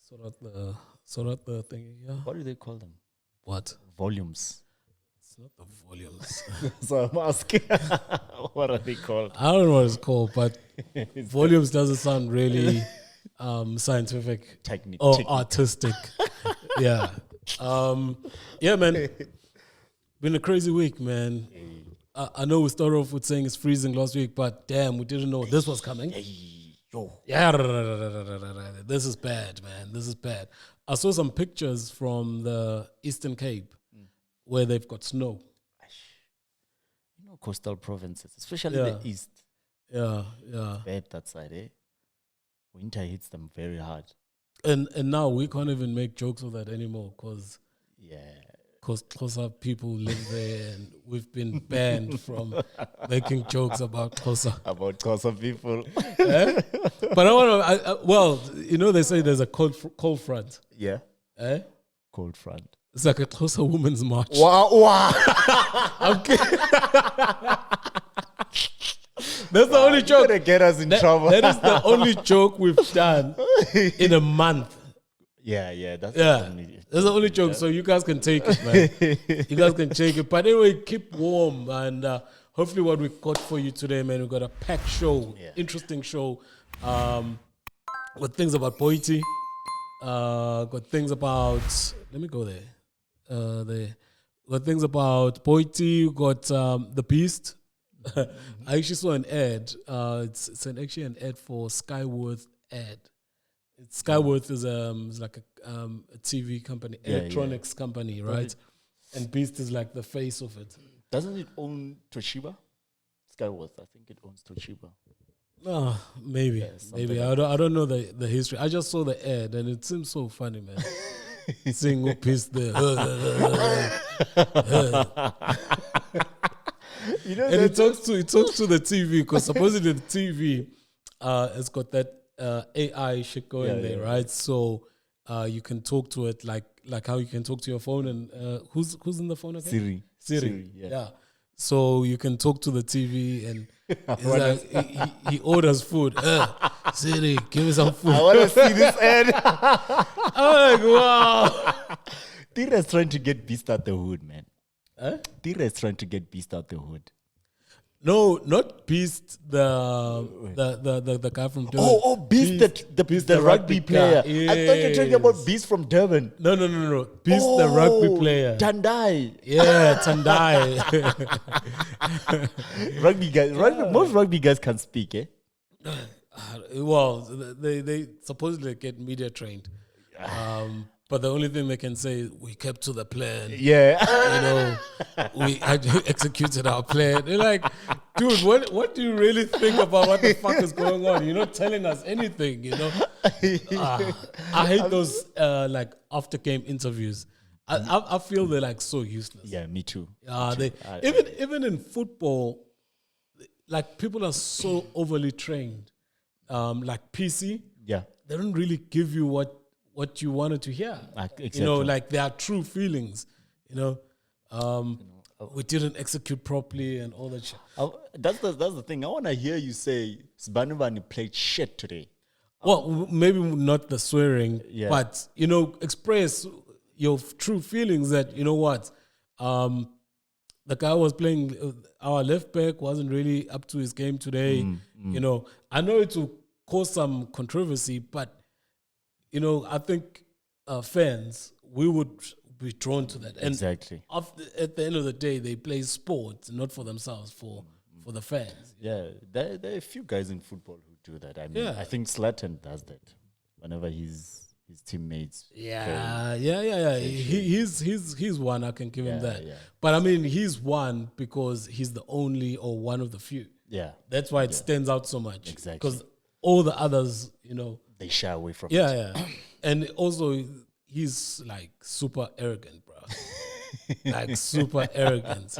sort out the thing. Yeah. What do they call them? What? Volumes. It's not the volumes. So I'm asking, what are they called? I don't know what it's called, but volumes doesn't sound really scientific or artistic. Yeah. Yeah, man. Been a crazy week, man. I know we started off with saying it's freezing last week, but damn, we didn't know this was coming. Yeah, this is bad, man. This is bad. I saw some pictures from the Eastern Cape where they've got snow. You know, coastal provinces, especially the east. Yeah. Bad that side, eh? Winter hits them very hard. And now we can't even make jokes of that anymore because Xhosa people live there and we've been banned from making jokes about Xhosa. About Xhosa people. But I want to, well, you know, they say there's a cold front. Yeah. Eh? Cold front. It's like a Xhosa women's march. Wow. I'm kidding. That's the only joke. You're gonna get us in trouble. That is the only joke we've done in a month. That's the only joke. So you guys can take it, man. You guys can take it. But anyway, keep warm. And hopefully what we got for you today, man, we got a packed show. Interesting show. Got things about Boity. Got things about... Let me go there. Got things about Boity. Got The Beast. I actually saw an ad. It's actually an ad for Skyworth ad. Skyworth is like a TV company, electronics company, right? And Beast is like the face of it. Doesn't it own Toshiba? Skyworth, I think it owns Toshiba. Oh, maybe. Maybe. Like I don't know the history. I just saw the ad and it seems so funny, man. Seeing what Beast there. You know, and it talks to the TV because supposedly the TV has got that AI shit going there, right? So you can talk to it like how you can talk to your phone. And who's in the phone again? Siri. Yeah. So you can talk to the TV and it's like he orders food. Siri, give me some food. I want to see this ad. I'm like, wow. Tira's trying to get Beast out the hood, man. Huh? Tira's trying to get Beast out the hood. No, not Beast, the guy from Durban. Oh, Beast, the rugby player. Yes. I thought you were talking about Beast from Durban. No. Beast, the rugby player. Tandai. Yeah, Tandai. Rugby guys. Most rugby guys can speak, eh? Well, they supposedly get media trained. But the only thing they can say is, we kept to the plan. Yeah. You know, we executed our plan. They're like, dude, what do you really think about what the fuck is going on? You're not telling us anything, you know? I hate those like after game interviews. I feel they're like so useless. Yeah, me too. Even in football, like people are so overly trained. Like PC, they don't really give you what you wanted to hear. Exactly. You know, like there are true feelings, you know. We didn't execute properly and all that shit. That's the thing. I want to hear you say Sbanubani played shit today. Well, maybe not the swearing, but, you know, express your true feelings that, you know what, the guy was playing, our left back wasn't really up to his game today. You know, I know it will cause some controversy, but you know, I think fans, we would be drawn to that. And exactly. At the end of the day, they play sports, not for themselves, for the fans. Yeah, there are a few guys in football who do that. I mean, I think Zlatan does that whenever his teammates. Yeah. He's one. I can give him that. Yeah. But I mean, he's one because he's the only or one of the few. Yeah, that's why it stands out so much. Exactly, because all the others, you know, they shy away from it. Yeah. And also, he's like super arrogant, bro. Like super arrogant.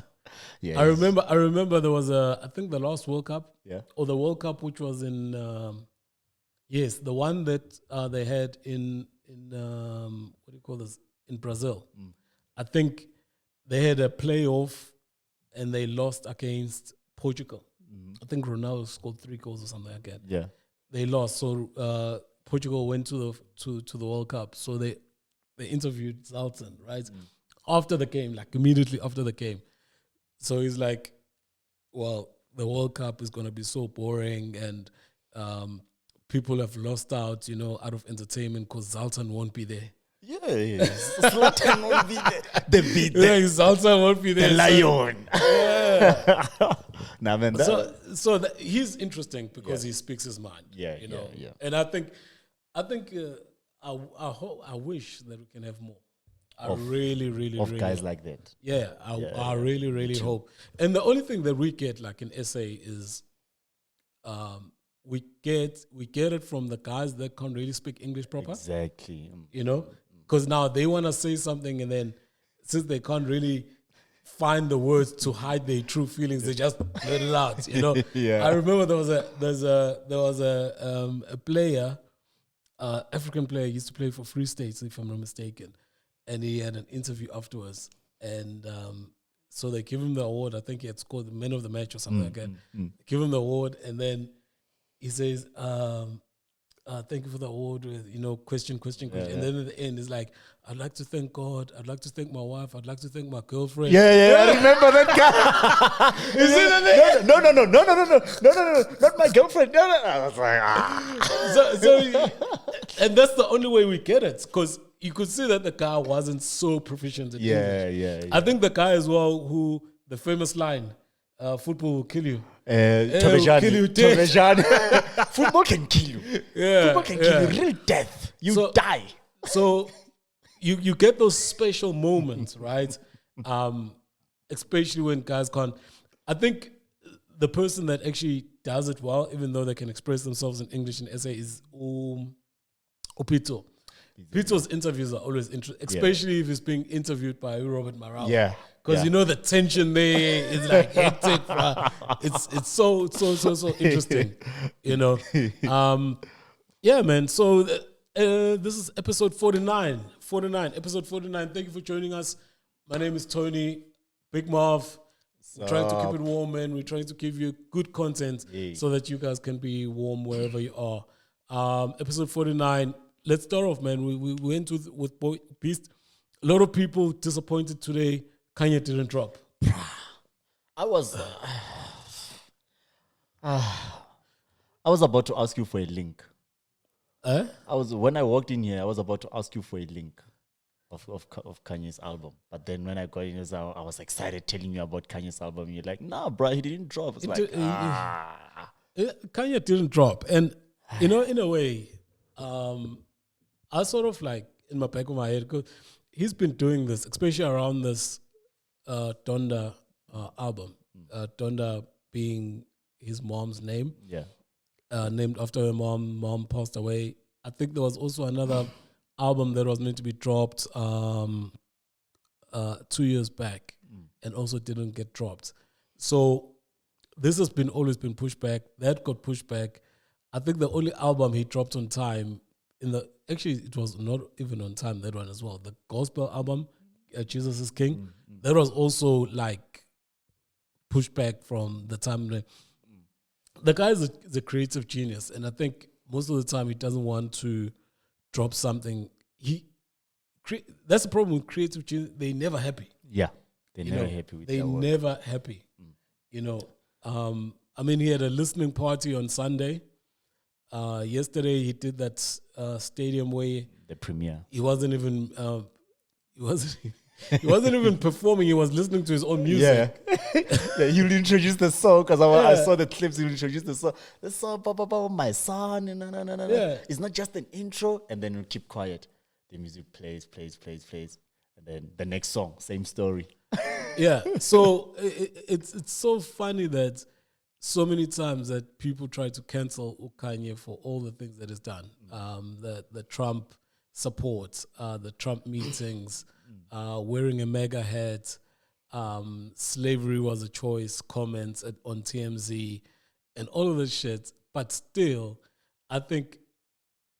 Yeah. I remember there was I think the last World Cup. Yeah. Or the World Cup which was in the one that they had in what do you call this? In Brazil. I think they had a playoff and they lost against Portugal. I think Ronaldo scored 3 goals or something like that. Yeah. They lost. So Portugal went to the World Cup, so they interviewed Zlatan, right? After the game, like immediately after the game. So he's like, well, the World Cup is going to be so boring and people have lost out, out of entertainment because Zlatan won't be there. Yeah. Zlatan won't be there. Zlatan won't be there. The lion. Yeah. Nah, man, he's interesting because he speaks his mind. Yeah. And I think I wish that we can have more. I really guys like that. Yeah, I really hope. And the only thing that we get like in SA is we get it from the guys that can't really speak English proper. Exactly. Because now they want to say something and then since they can't really find the words to hide their true feelings, they just let it out, Yeah. I remember there was a player, African player, used to play for Free States, if I'm not mistaken. And he had an interview afterwards. And so they give him the award. I think he had scored the man of the match or something like that. Give him the award. And then he says, thank you for the award. With, question. And then at the end, it's like, I'd like to thank God. I'd like to thank my wife. I'd like to thank my girlfriend. Yeah. I remember that guy. Is it? No. Not my girlfriend. No. I was like, So and that's the only way we get it. Because you could see that the guy wasn't so proficient in English. Yeah. I think the guy as well who, the famous line, football will kill you. Torrejani. Football can kill you. Yeah, Football can kill you. Real death. You die. So you get those special moments, right? Especially when guys can't. I think the person that actually does it well, even though they can express themselves in English and SA, is Opito. Pito's interviews are always interesting, especially if he's being interviewed by Robert Marau. Yeah. Because the tension there is like hectic. It's so interesting, Yeah, man. So this is episode 49. Episode 49. Thank you for joining us. My name is Tony, Big Marv. We're trying to keep it warm, man. We're trying to give you good content so that you guys can be warm wherever you are. Episode 49. Let's start off, man. We went with Beast. A lot of people disappointed today. Kanye didn't drop. I was about to ask you for a link. When I walked in here, I was about to ask you for a link of Kanye's album. But then when I got in, I was excited telling you about Kanye's album. You're like, nah, bro, he didn't drop. It's Kanye didn't drop. And, in a way, I sort of like, in my back of my head, because he's been doing this, especially around this Donda album. Donda being his mom's name. Yeah. Named after her mom. Mom passed away. I think there was also another album that was meant to be dropped 2 years back and also didn't get dropped. So this has always been pushed back. That got pushed back. I think the only album he dropped on time actually it was not even on time, that one as well. The gospel album, Jesus is King, that was also like pushed back from the time. The guy is a creative genius, and I think most of the time he doesn't want to drop something. That's the problem with creative genius. They're never happy. Yeah, they're never happy with their work. They're never happy. I mean, he had a listening party on Sunday. Yesterday he did that stadium where the premiere. He wasn't even performing. He was listening to his own music. Yeah, he'll introduce the song because I saw the clips. He'll introduce the song. The song, my son. No. Yeah. It's not just an intro, and then we'll keep quiet. The music plays, and then the next song, same story. Yeah. So it's so funny that so many times that people try to cancel Kanye for all the things that he's done. The Trump support, the Trump meetings, wearing a mega hat, slavery was a choice, comments on TMZ, and all of this shit. But still, I think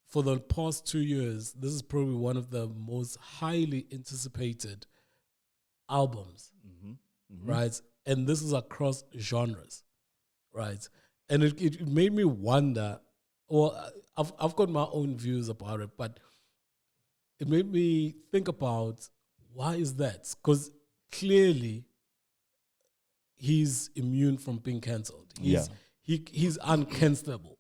for the past 2 years, this is probably one of the most highly anticipated albums, right? And this is across genres, right? And it made me wonder well, I've got my own views about it, but it made me think about why is that? Because clearly he's immune from being cancelled. He's uncancelable,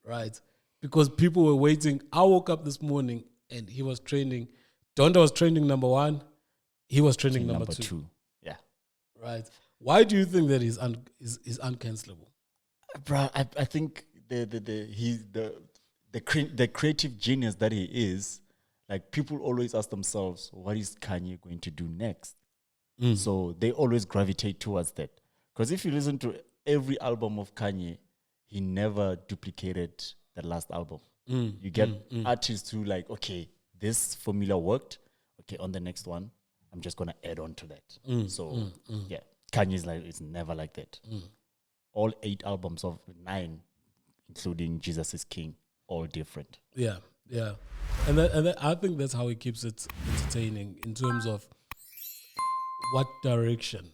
right? Because people were waiting. I woke up this morning and he was trending. Donda was trending number 1. He was trending number two. Yeah. Right. Why do you think that he's uncancelable? Bro, I think the creative genius that he is, like people always ask themselves, what is Kanye going to do next? So they always gravitate towards that. Because if you listen to every album of Kanye, he never duplicated the last album. You get artists who like, okay, this formula worked. Okay, on the next one, I'm just gonna add on to that. Yeah, Kanye's like it's never like that. All 8 albums of 9, including Jesus is King, all different. Yeah, and that, I think that's how he keeps it entertaining in terms of what direction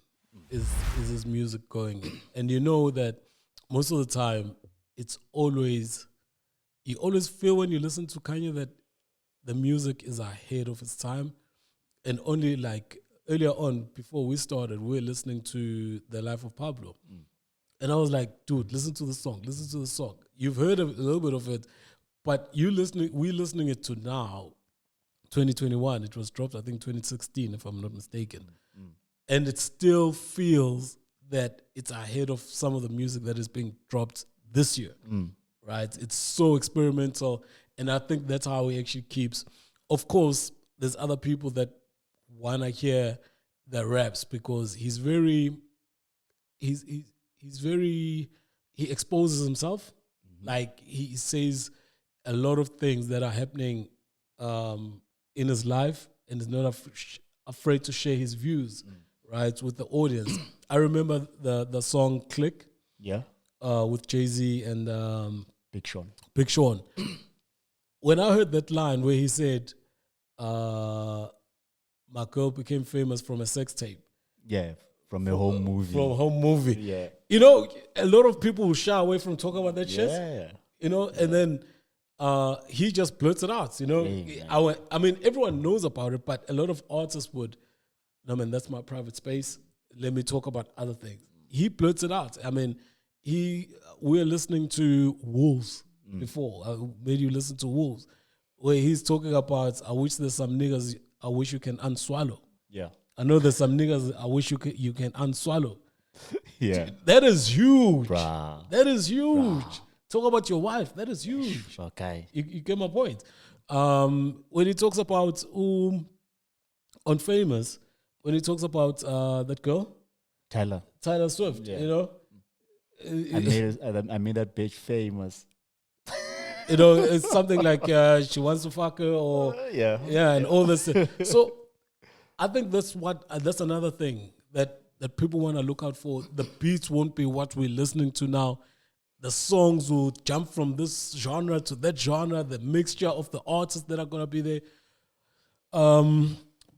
is his music going in. And you know that most of the time, you always feel when you listen to Kanye that the music is ahead of its time. And only like earlier on, before we started, we were listening to The Life of Pablo. And I was like, dude, listen to the song. You've heard a little bit of it, but we're listening it to now, 2021. It was dropped, I think, 2016, if I'm not mistaken. And it still feels that it's ahead of some of the music that is being dropped this year, right? It's so experimental, and I think that's how he actually keeps. Of course, there's other people that want to hear the raps because he exposes himself. Like he says a lot of things that are happening in his life, and is not afraid to share his views, right, with the audience. I remember the song "Click," with Jay-Z and Big Sean. When I heard that line where he said, "My girl became famous from a sex tape," from a home movie. Yeah. You know, a lot of people will shy away from talking about that shit. Yeah. You know, and then he just blurts it out, you know. I mean, everyone knows about it, but a lot of artists would, no, man, that's my private space. Let me talk about other things. He blurts it out. I mean, we were listening to Wolves before. I made you listen to Wolves, where he's talking about, I wish there's some niggas I wish you can unswallow. Yeah. I know there's some niggas I wish you can unswallow. Yeah. That is huge. Bruh. That is huge. Bruh. Talk about your wife. That is huge. Okay. You get my point. When he talks about on Famous, when he talks about that girl, Taylor Swift, you know, I made that bitch famous. You know, it's something like she wants to fuck her, or and all this. So I think that's another thing that people want to look out for. The beats won't be what we're listening to now. The songs will jump from this genre to that genre, the mixture of the artists that are going to be there.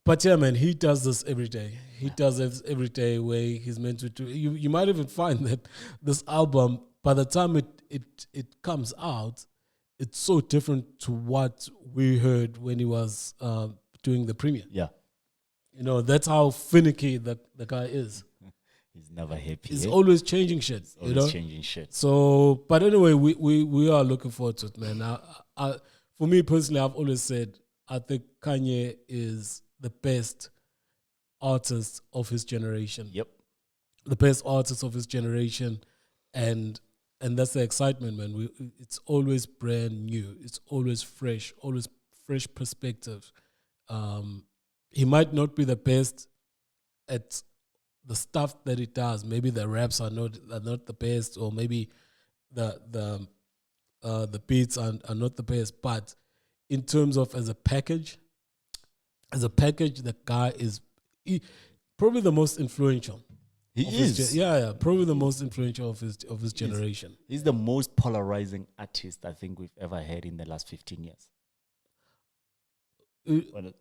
But yeah, man, he does this every day. He does this every day where he's meant to do. You might even find that this album, by the time it comes out, it's so different to what we heard when he was doing the premiere. Yeah. You know, that's how finicky the guy is. He's never happy. He's always changing shit. Changing shit. So, but anyway, we are looking forward to it, man. For me personally, I've always said I think Kanye is the best artist of his generation. Yep. The best artist of his generation, and that's the excitement, man. It's always brand new. It's always fresh perspective. He might not be the best at the stuff that he does. Maybe the raps are not the best, or maybe the beats are not the best. But in terms of as a package, the guy is probably the most influential. He is. Probably the most influential of his generation. He's the most polarizing artist I think we've ever had in the last 15 years.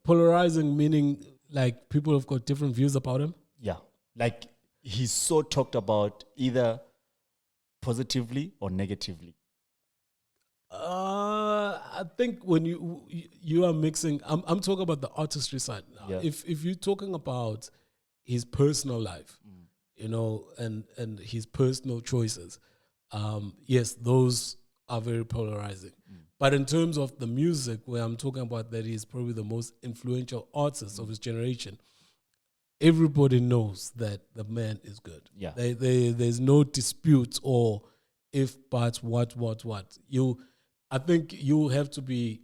Polarizing meaning like people have got different views about him? Yeah. Like he's so talked about either positively or negatively. I think when you are mixing, I'm talking about the artistry side now. Yeah. If you're talking about his personal life, and his personal choices, yes, those are very polarizing. But in terms of the music, where I'm talking about that he's probably the most influential artist of his generation, everybody knows that the man is good. Yeah. There's no dispute or if, but, what. I think you have to be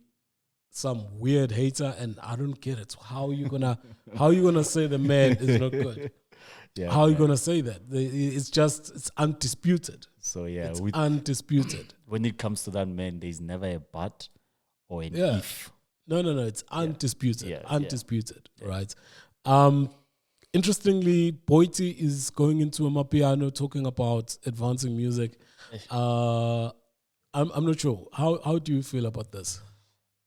some weird hater, and I don't get it. How you gonna say the man is not good? Yeah, How are you gonna say that? It's undisputed. So yeah, It's undisputed. when it comes to that man, there's never a but or an if. No. It's undisputed. Yeah, Undisputed. Right. Interestingly, Boity is going into Amapiano talking about advancing music. I'm not sure. How do you feel about this?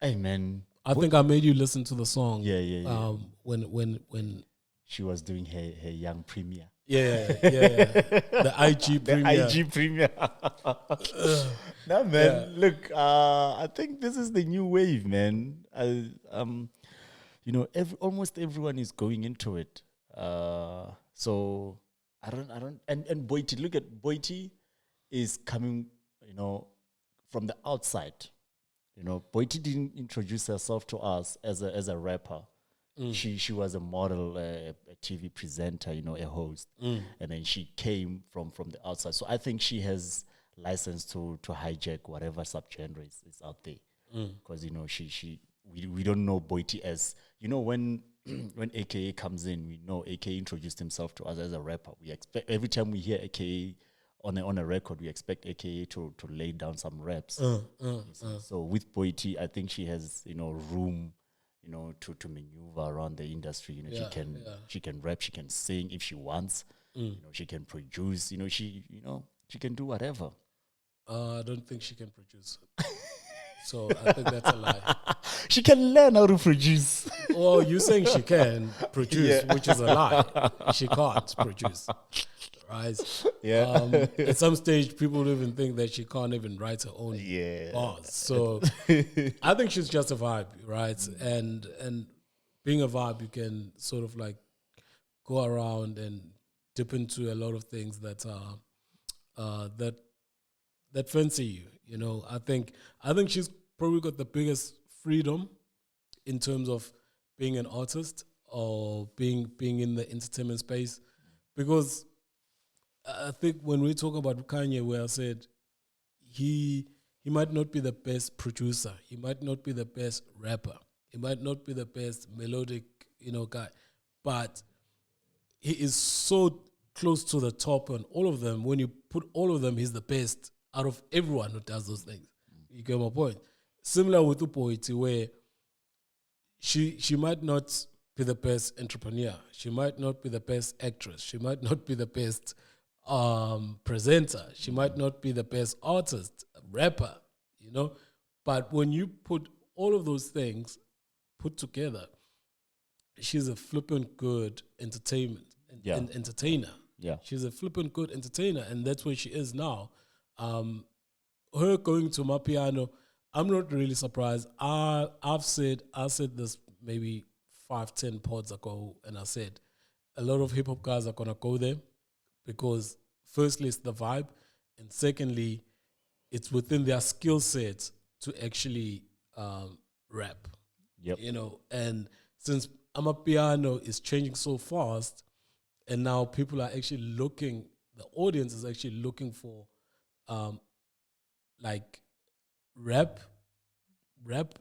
Hey man, I think I made you listen to the song. Yeah. When she was doing her young premiere. Yeah. The IG premiere. The IG premiere. Nah, man. Look, I think this is the new wave, man. Almost everyone is going into it. So I don't. And Boity, look at Boity is coming, from the outside. Boity didn't introduce herself to us as a rapper. She was a model, a TV presenter, a host, and then she came from the outside. So I think she has license to hijack whatever subgenre is out there, because we don't know Boity as when AKA comes in, we know AKA introduced himself to us as a rapper. We expect every time we hear AKA on a record, we expect AKA to lay down some raps. So with Boity, I think she has room. To maneuver around the industry. She can rap, she can sing if she wants. She can produce. She can do whatever. I don't think she can produce. So I think that's a lie. She can learn how to produce. Well, you're saying she can produce, which is a lie. She can't produce. Right? Yeah. At some stage, people don't even think that she can't even write her own bars. So I think she's just a vibe, right? And being a vibe, you can sort of like go around and dip into a lot of things that that fancy you. I think she's probably got the biggest freedom in terms of being an artist or being in the entertainment space, because I think when we talk about Kanye, where I said he might not be the best producer, he might not be the best rapper, he might not be the best melodic, guy, but he is so close to the top on all of them. When you put all of them, he's the best out of everyone who does those things. You get my point? Similar with Boity, where she might not be the best entrepreneur, she might not be the best actress, she might not be the best presenter, she might not be the best artist, rapper, but when you put all of those things put together, she's a flippant good entertainer. Yeah. She's a flippant good entertainer, and that's where she is now. Her going to Amapiano, I'm not really surprised. I said this maybe 5-10 pods ago, and I said a lot of hip hop guys are gonna go there because firstly it's the vibe, and secondly it's within their skill set to actually rap. Yep. And since Amapiano is changing so fast, and now people are actually looking, the audience is actually looking for like rap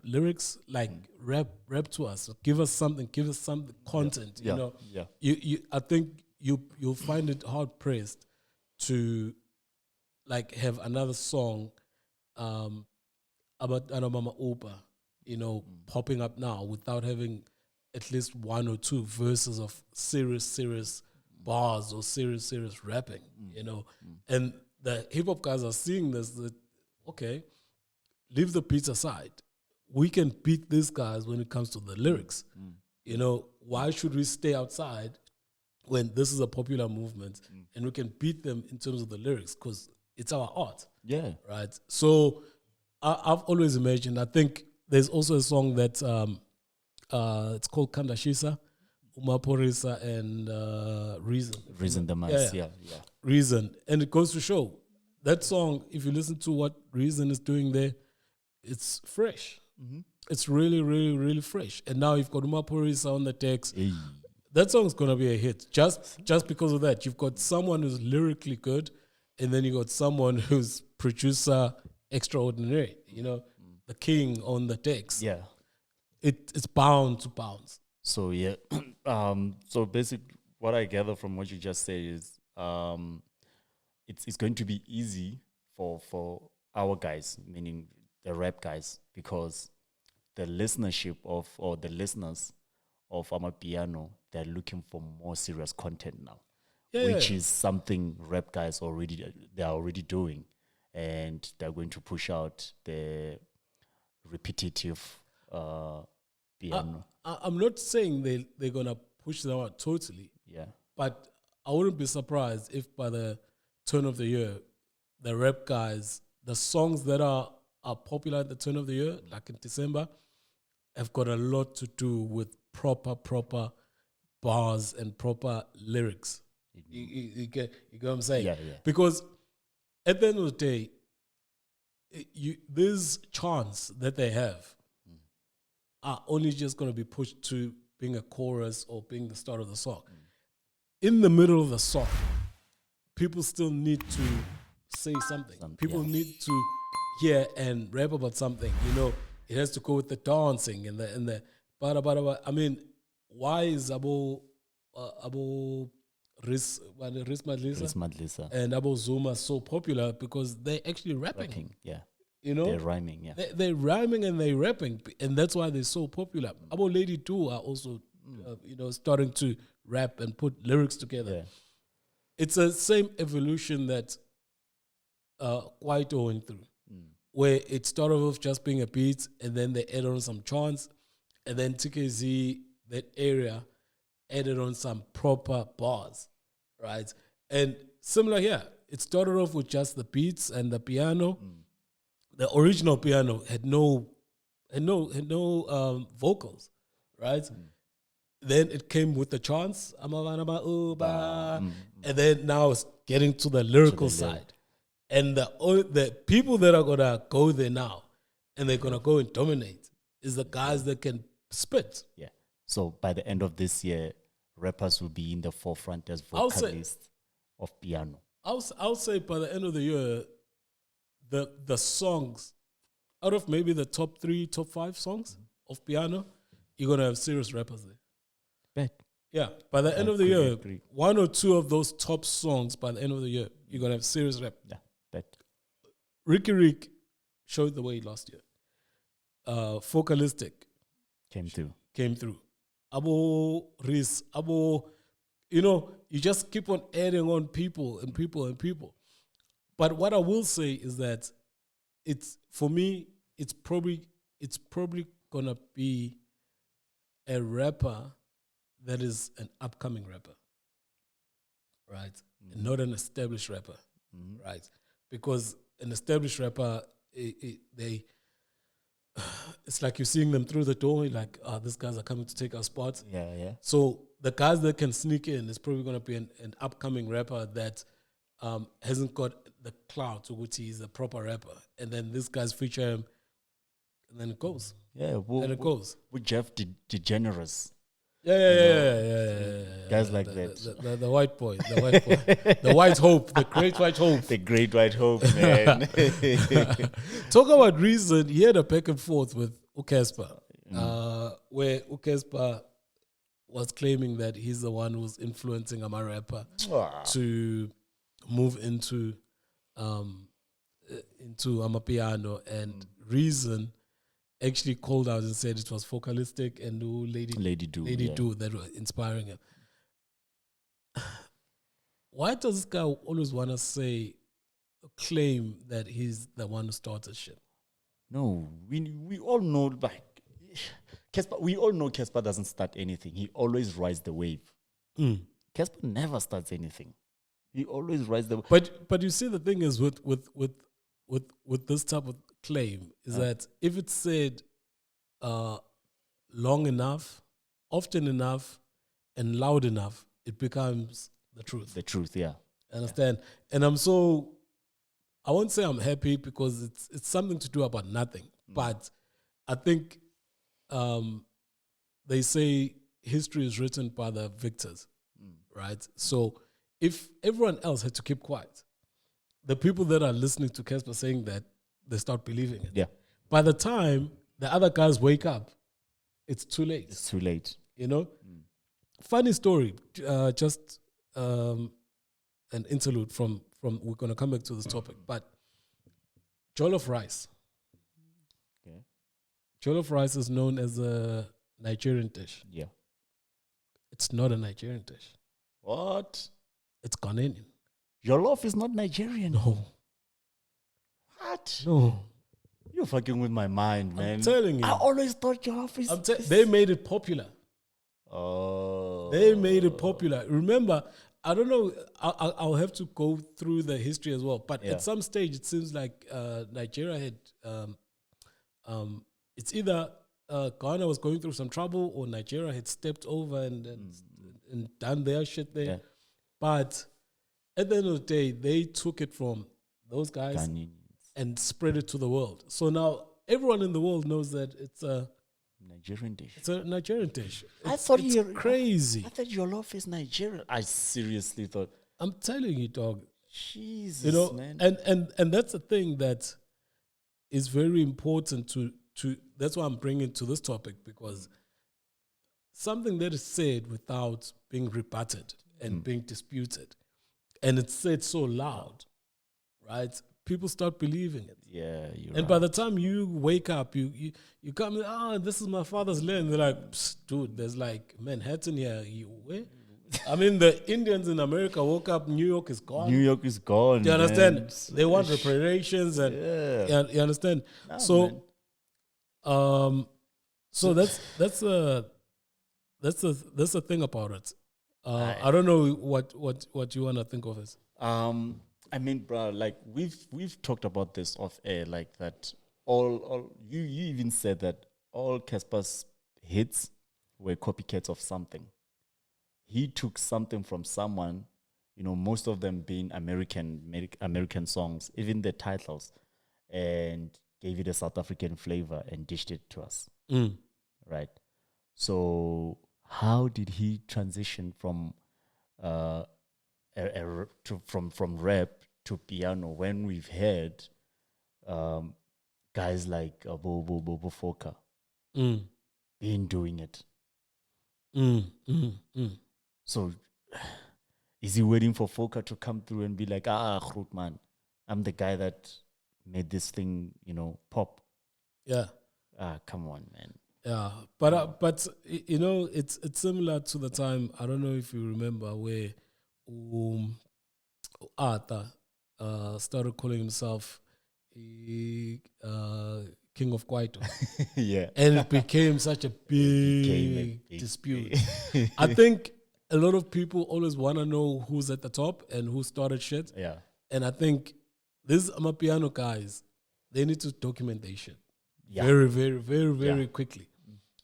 lyrics, like rap to us. Give us something content. I think you'll find it hard pressed to like have another song about Mama Opa, popping up now without having at least one or two verses of serious bars or serious rapping, and the hip hop guys are seeing this, that okay, leave the beats aside, we can beat these guys when it comes to the lyrics. Why should we stay outside when this is a popular movement and we can beat them in terms of the lyrics, because it's our art. Yeah. Right. So I've always imagined. I think there's also a song that it's called Kandashisa, Umaporisa and Reason. Reason the Mice, yeah. Reason. And it goes to show that song, if you listen to what Reason is doing there, it's fresh. It's really, really, really fresh. And now you've got Umaporisa on the text. Hey. That song's going to be a hit. Just because of that. You've got someone who's lyrically good, and then you got someone who's producer extraordinary, the king on the text. Yeah. It's bound to bounce. So, yeah. So, basically, what I gather from what you just said is it's going to be easy for our guys, meaning the rap guys, because the listenership or the listeners of Amapiano, they're looking for more serious content now, which is something rap guys are already doing, and they're going to push out the repetitive piano. I'm not saying they're gonna push them out totally, but I wouldn't be surprised if by the turn of the year, the rap guys, the songs that are popular at the turn of the year, like in December, have got a lot to do with proper bars and proper lyrics. You get what I'm saying? Yeah. Because at the end of the day, this chance that they have are only just going to be pushed to being a chorus or being the start of the song. In the middle of the song, people still need to say something. People need to hear and rap about something. It has to go with the dancing and the bada. I mean, why is Abu Riz Madlisa and Abu Zuma so popular? Because they're actually rapping. Yeah. They're rhyming, yeah. They're rhyming and they're rapping, and that's why they're so popular. Abu Lady too are also, starting to rap and put lyrics together. Yeah. It's the same evolution that Kwaito went through, where it started off just being a beat, and then they added on some chants, and then TKZ, that area, added on some proper bars, right? And similar here, it started off with just the beats and the piano. The original piano had no vocals, right? Then it came with the chants, and then now it's getting to the lyrical side. And the people that are gonna go there now, and they're gonna go and dominate, is the guys that can spit. Yeah. So by the end of this year, rappers will be in the forefront as vocalists of piano. I'll say by the end of the year, the songs, out of maybe the top 3, top 5 songs of piano, you're gonna have serious rappers there. Bet. Yeah. By the end of the year, 1 or 2 of those top songs by the end of the year, you're gonna have serious rap. Yeah. Bet. Ricky Rick showed the way last year. Focalistic came through. Abu Riz, you just keep on adding on people. But what I will say is that it's probably gonna be a rapper that is an upcoming rapper, right? Not an established rapper, right? Because an established rapper, it's like you're seeing them through the door. You're like, these guys are coming to take our spots. Yeah. So the guys that can sneak in is probably going to be an upcoming rapper that hasn't got the clout to which he's a proper rapper. And then these guys feature him, and then it goes. Yeah, it goes. With Jeff DeGeneres. Yeah. Guys like that. The white boy. The white hope. The great white hope. The great white hope, man. Talk about reason. He had a back and forth with Cassper, where Cassper was claiming that he's the one who's influencing a rapper to move into Amapiano, and Reason actually called out and said it was Focalistic and Lady Do that were inspiring him. Why does this guy always want to claim that he's the one who started shit? No, we all know, like, Cassper. We all know Cassper doesn't start anything. He always rides the wave. Cassper never starts anything. He always rides the wave. But you see, the thing is with with this type of claim is that if it's said long enough, often enough, and loud enough, it becomes the truth. The truth, yeah. Understand? And I won't say I'm happy because it's something to do about nothing. But I think they say history is written by the victors, right? So if everyone else had to keep quiet, the people that are listening to Cassper saying that, they start believing it. Yeah. By the time the other guys wake up, it's too late. It's too late. You know? Funny story, just an interlude from we're going to come back to this topic, but jollof rice. Okay. Jollof rice is known as a Nigerian dish. Yeah. It's not a Nigerian dish. What? It's Ghanaian. Jollof is not Nigerian. No. What? No. You're fucking with my mind, man. I'm telling you. I always thought jollof is... They made it popular. Oh. They made it popular. Remember, I don't know, I'll have to go through the history as well, but at some stage it seems like Nigeria had, it's either Ghana was going through some trouble or Nigeria had stepped over and done their shit there. Yeah. But at the end of the day, they took it from those guys Ghanaians and spread it to the world. So now everyone in the world knows that it's a Nigerian dish. It's a Nigerian dish. I thought it's crazy. I thought jollof is Nigerian. I seriously thought. I'm telling you, dog. Jesus, you know, man. And that's a thing that is very important to. That's why I'm bringing to this topic, because something that is said without being rebutted and being disputed, and it's said so loud, right? People start believing it. Yeah, and by the time you wake up, you come, this is my father's land. They're like, dude, there's like Manhattan here. Where? I mean, the Indians in America woke up, New York is gone. New York is gone. Do you understand? Man. They want reparations, and you understand? No, so, so that's the thing about it. I don't know what you want to think of it. I mean, bro, like we've talked about this off air, like that. All you even said that all Cassper's hits were copycats of something. He took something from someone, you know, most of them being American songs, even the titles, and gave it a South African flavor and dished it to us, right? So how did he transition from from rap to piano when we've had guys like Bobo Foka been doing it? So is he waiting for Foka to come through and be like, Groot man, I'm the guy that made this thing, you know, pop? Yeah. Come on, man. Yeah, but you know, it's similar to the time, I don't know if you remember, where Arthur started calling himself King of Kwaito. Yeah. And it became such a big dispute. I think a lot of people always want to know who's at the top and who started shit. Yeah. And I think these Amapiano guys, they need to document their shit very quickly.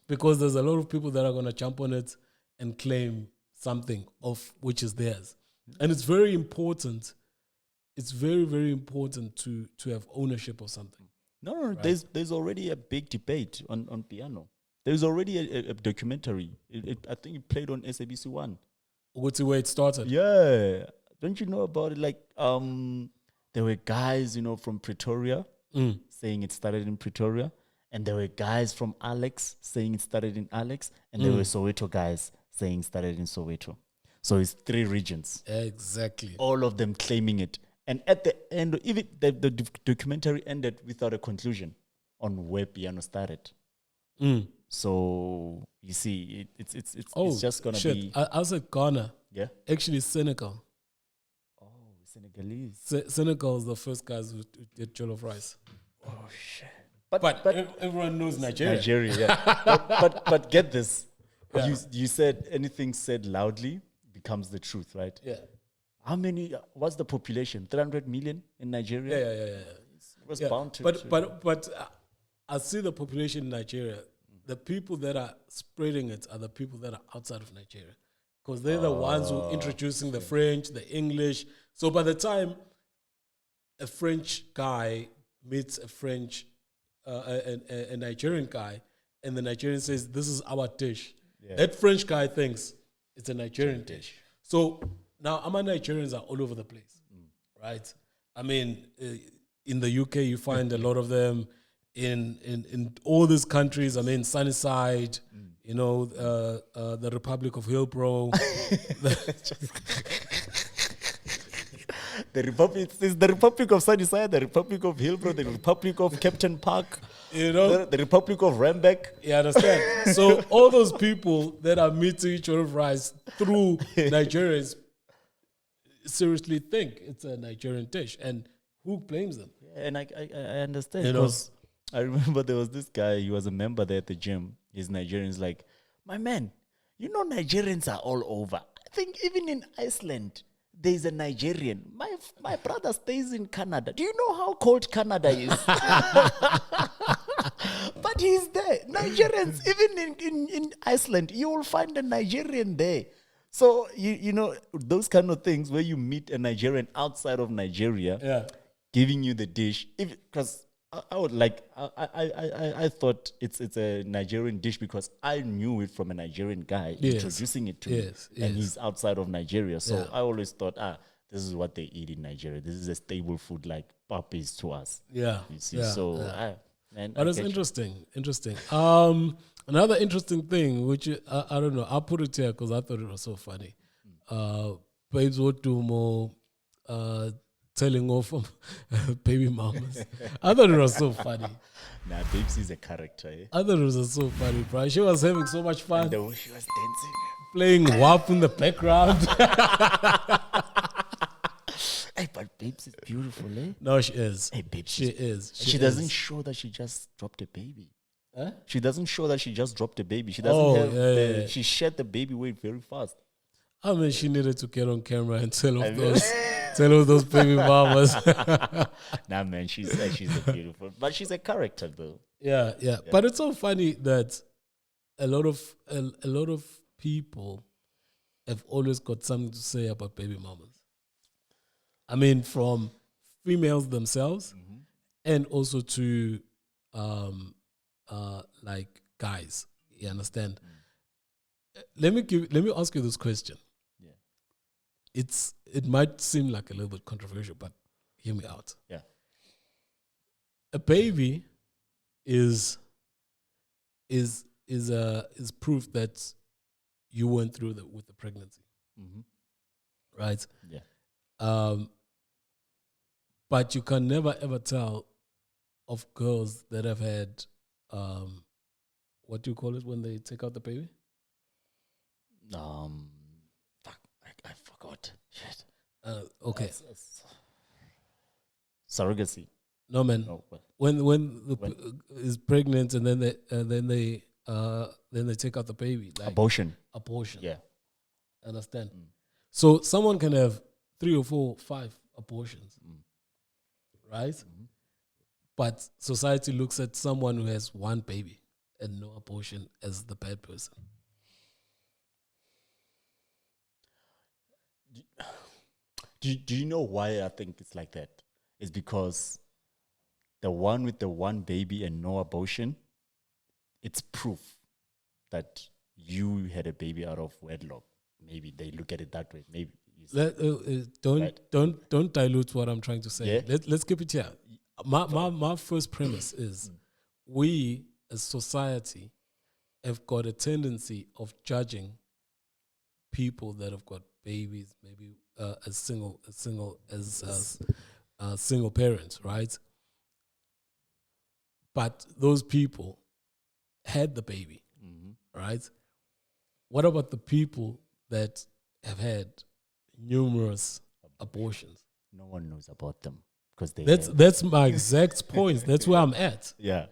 Because there's a lot of people that are going to jump on it and claim something of which is theirs. And it's very important. It's very, very important to have ownership of something. No, right? There's already a big debate on piano. There's already a documentary. I think it played on SABC 1. What's the way it started? Yeah. Don't you know about it? Like, there were guys, you know, from Pretoria saying it started in Pretoria. And there were guys from Alex saying it started in Alex. And there were Soweto guys saying it started in Soweto. So it's 3 regions. Exactly. All of them claiming it. And at the end, even the documentary ended without a conclusion on where piano started. So you see, it's just gonna be. I said Ghana. Yeah. Actually, Senegal. Oh, Senegalese. Senegal is the first guys who did jollof rice. Oh shit! But everyone knows Nigeria. Nigeria, yeah. but get this. Yeah. You said anything said loudly becomes the truth, right? Yeah. How many? What's the population? 300 million in Nigeria. Yeah. was bound to. But I see the population in Nigeria. The people that are spreading it are the people that are outside of Nigeria, because they're the ones who are introducing the French, the English. So by the time a French guy meets a Nigerian guy, and the Nigerian says, "This is our dish," that French guy thinks it's a Nigerian dish. So now our Nigerians are all over the place, right? I mean, in the UK, you find a lot of them. In all these countries, I mean, Sunnyside, you know, the Republic of Hillbrow. The Republic is the Republic of Sunnyside, the Republic of Hillbrow, the Republic of Captain Park, you know, the Republic of Rambeck. You understand? So all those people that are meeting each other rice through Nigerians seriously think it's a Nigerian dish, and who blames them? Yeah, and I understand, because I remember there was this guy, he was a member there at the gym. He's Nigerian. He's like, my man, you know Nigerians are all over. I think even in Iceland, there's a Nigerian. My brother stays in Canada. Do you know how cold Canada is? But he's there. Nigerians, even in Iceland, you will find a Nigerian there. So, you know, those kind of things where you meet a Nigerian outside of Nigeria, giving you the dish, because I would like, I thought it's a Nigerian dish because I knew it from a Nigerian guy introducing it to me, and he's outside of Nigeria. So I always thought, this is what they eat in Nigeria. This is a stable food like puppies to us. Yeah. You see, man, but it's interesting. Another interesting thing, which I don't know, I'll put it here because I thought it was so funny. Babes woDumo, telling off baby mamas. I thought it was so funny. Nah, Babes is a character. Eh? I thought it was so funny, bro. She was having so much fun. And the way she was dancing. Playing WAP in the background. Hey, but Babes is beautiful, eh? No, she is. Hey, Babes. She is. She doesn't show that she just dropped a baby. Huh? She doesn't show that she just dropped a baby. She doesn't She shed the baby weight very fast. I mean, she needed to get on camera and tell off those baby mamas. Nah, man, she's a beautiful, but she's a character though. Yeah. But it's so funny that a lot of people have always got something to say about baby mamas. I mean, from females themselves, and also to like guys. You understand? Let me ask you this question. It might seem like a little bit controversial, but hear me out. Yeah. A baby is proof that you went through with the pregnancy. Right? Yeah. But you can never ever tell of girls that have had what do you call it when they take out the baby? I forgot. Shit. Okay. Surrogacy. No, man. No, when is pregnant and then they take out the baby. Like abortion. Yeah. Understand? So someone can have 3 or 4, 5 abortions. Right? But society looks at someone who has 1 baby and no abortion as the bad person. Do you know why I think it's like that? It's because the one with the 1 baby and no abortion, it's proof that you had a baby out of wedlock. Maybe they look at it that way. Maybe don't dilute what I'm trying to say. Yeah? Let's keep it here. My first premise is we as society have got a tendency of judging people that have got babies, maybe as single parents, right? But those people had the baby, right? What about the people that have had numerous abortions? No one knows about them because that's my exact point. That's where I'm at. Yeah.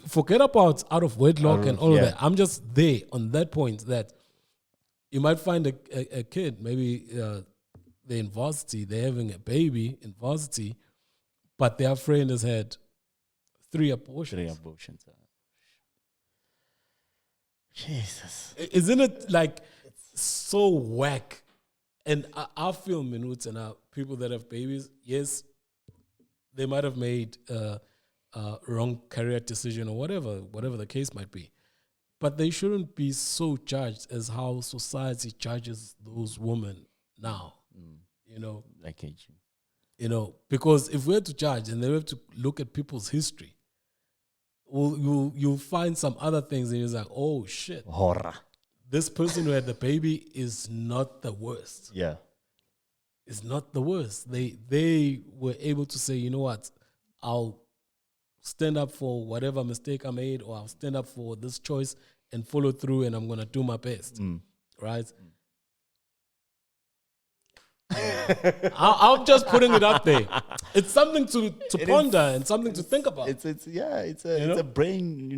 Forget about out of wedlock and all of that. I'm just there on that point that you might find a kid, maybe they're in varsity, they're having a baby in varsity, but their friend has had 3 abortions. 3 abortions. Jesus. Isn't it like so whack? And I feel minutes and people that have babies, yes, they might have made a wrong career decision or whatever the case might be. But they shouldn't be so judged as how society judges those women now. You know, Like you know, because if we're to judge and they have to look at people's history, you'll find some other things and you're like, oh shit, horror. This person who had the baby is not the worst. Yeah. It's not the worst. They were able to say, you know what, I'll stand up for whatever mistake I made, or I'll stand up for this choice and follow through, and I'm going to do my best. Right? I'm just putting it up there. It's something to ponder and something to think about. It's a brain,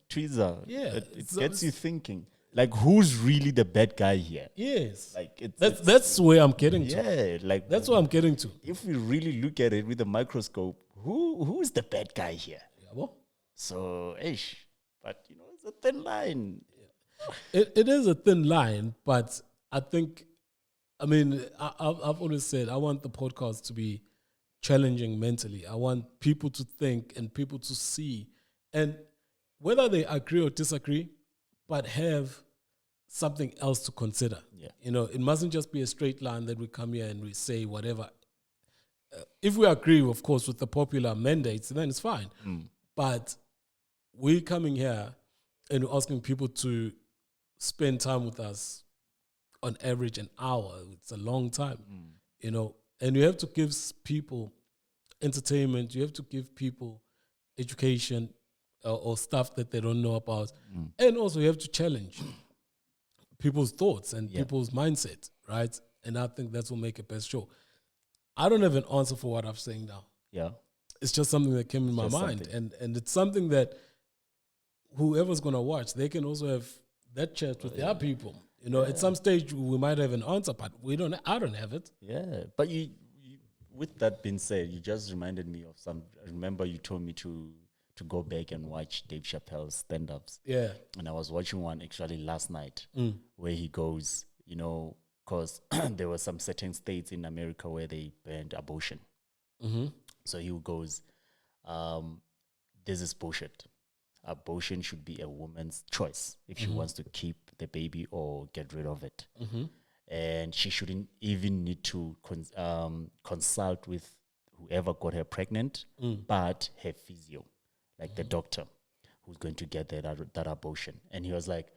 tweezer. Yeah. It gets you thinking. Like, who's really the bad guy here? Yes. Like that's where I'm getting to. Yeah, like that's what I'm getting to. If we really look at it with a microscope, who's the bad guy here? Yeah, well. So, but it's a thin line. It is a thin line, but I think, I've always said I want the podcast to be challenging mentally. I want people to think and people to see, and whether they agree or disagree, but have something else to consider. Yeah. It mustn't just be a straight line that we come here and we say whatever. If we agree, of course, with the popular mandates, then it's fine. But we're coming here and we're asking people to spend time with us on average an hour. It's a long time, and you have to give people entertainment. You have to give people education or stuff that they don't know about. And also you have to challenge people's thoughts and people's mindset, right? And I think that's what make a best show. I don't have an answer for what I'm saying now. Yeah. It's just something that came in my mind. And it's something that whoever's going to watch, they can also have that chat with their people. At some stage we might have an answer, but I don't have it. Yeah. But you with that being said, you just reminded me of I remember you told me to go back and watch Dave Chappelle's stand-ups. Yeah. And I was watching one actually last night where he goes, because there were some certain states in America where they banned abortion. So he goes, this is bullshit. Abortion should be a woman's choice if she wants to keep the baby or get rid of it. And she shouldn't even need to consult with whoever got her pregnant, but her physio. Like the doctor who's going to get that abortion. And he was like,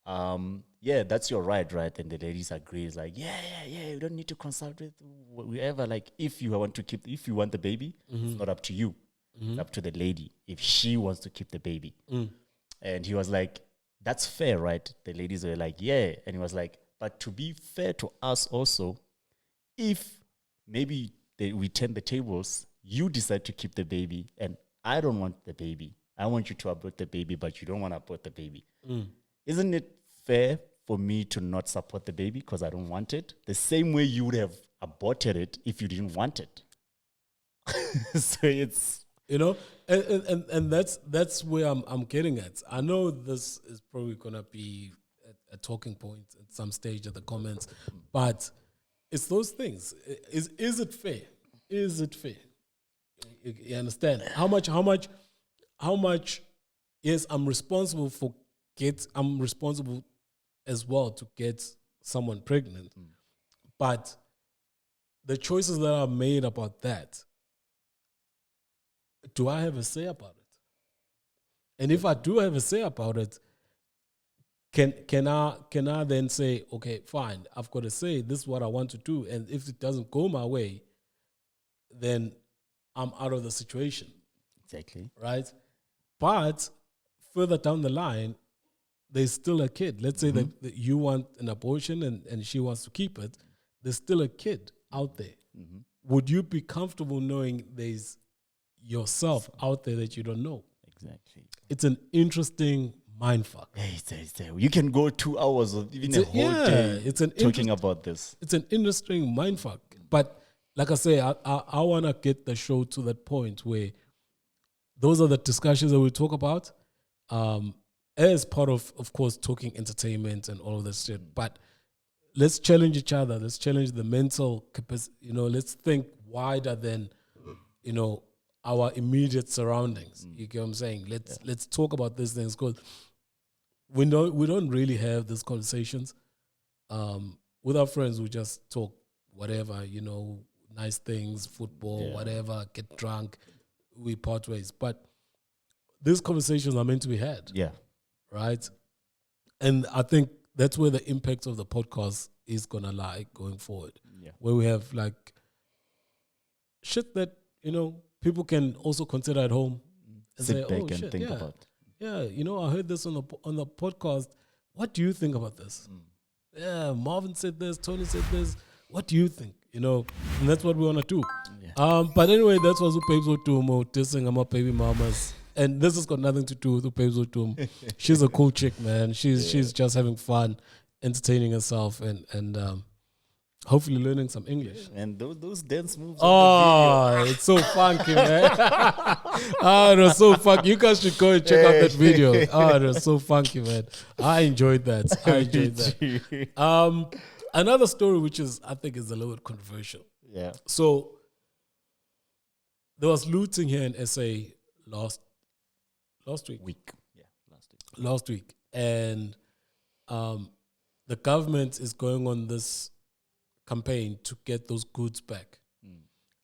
that's your right? And the ladies agree. It's like, you don't need to consult with whoever. Like, if you want the baby, it's not up to you. It's up to the lady if she wants to keep the baby. And he was like, that's fair, right? The ladies were like, yeah. And he was like, but to be fair to us also, if maybe we turn the tables, you decide to keep the baby and I don't want the baby. I want you to abort the baby, but you don't want to abort the baby. Isn't it fair for me to not support the baby because I don't want it? The same way you would have aborted it if you didn't want it. So it's... and that's where I'm getting at. I know this is probably going to be a talking point at some stage of the comments, but it's those things. Is it fair? Is it fair? You understand how much? Yes, I'm responsible as well to get someone pregnant, but the choices that are made about that, do I have a say about it? And if I do have a say about it, can I then say, okay, fine, I've got to say this is what I want to do, and if it doesn't go my way, then I'm out of the situation. Exactly. Right? But further down the line, there's still a kid. Let's say that you want an abortion and she wants to keep it. There's still a kid out there. Would you be comfortable knowing there's yourself out there that you don't know? Exactly. It's an interesting mindfuck. You can go 2 hours or even a whole day talking about this. It's an interesting mindfuck. But like I say, I want to get the show to that point where those are the discussions that we talk about. As part of course, talking entertainment and all of this shit. But let's challenge each other. Let's challenge the mental capacity. Let's think wider than, our immediate surroundings. You get what I'm saying? Let's talk about these things, because we don't really have these conversations. With our friends, we just talk whatever, nice things, football, whatever, get drunk, we part ways. But these conversations are meant to be had. Yeah. Right? And I think that's where the impact of the podcast is going to lie going forward. Yeah. Where we have like shit that, people can also consider at home. And Sit say, back oh, and shit, think about. Yeah, I heard this on the podcast. What do you think about this? Yeah, Marvin said this, Tony said this. What do you think? And that's what we want to do. Yeah. But anyway, that was paved woDumo, dissing Amapiano Mommas. And this has got nothing to do with paved woDumo. She's a cool chick, man. She's just having fun, entertaining herself, and hopefully learning some English. And those dance moves. Oh, it's so funky, man. It was so funky. You guys should go and check out that video. It was so funky, man. I enjoyed that. Another story, which I think is a little bit controversial. Yeah. So there was looting here in SA last week. Last week. And the government is going on this campaign to get those goods back.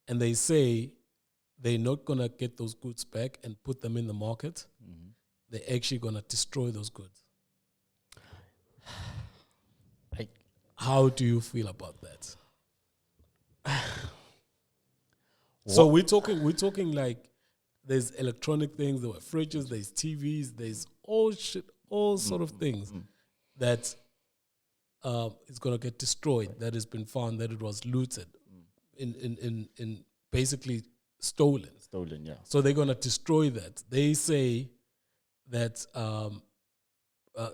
And they say they're not going to get those goods back and put them in the market. They're actually going to destroy those goods. How do you feel about that? So we're talking like there's electronic things, there were fridges, there's TVs, there's all sort of things that is gonna get destroyed, that has been found that it was looted, in basically stolen. Stolen, yeah. So they're gonna destroy that. They say that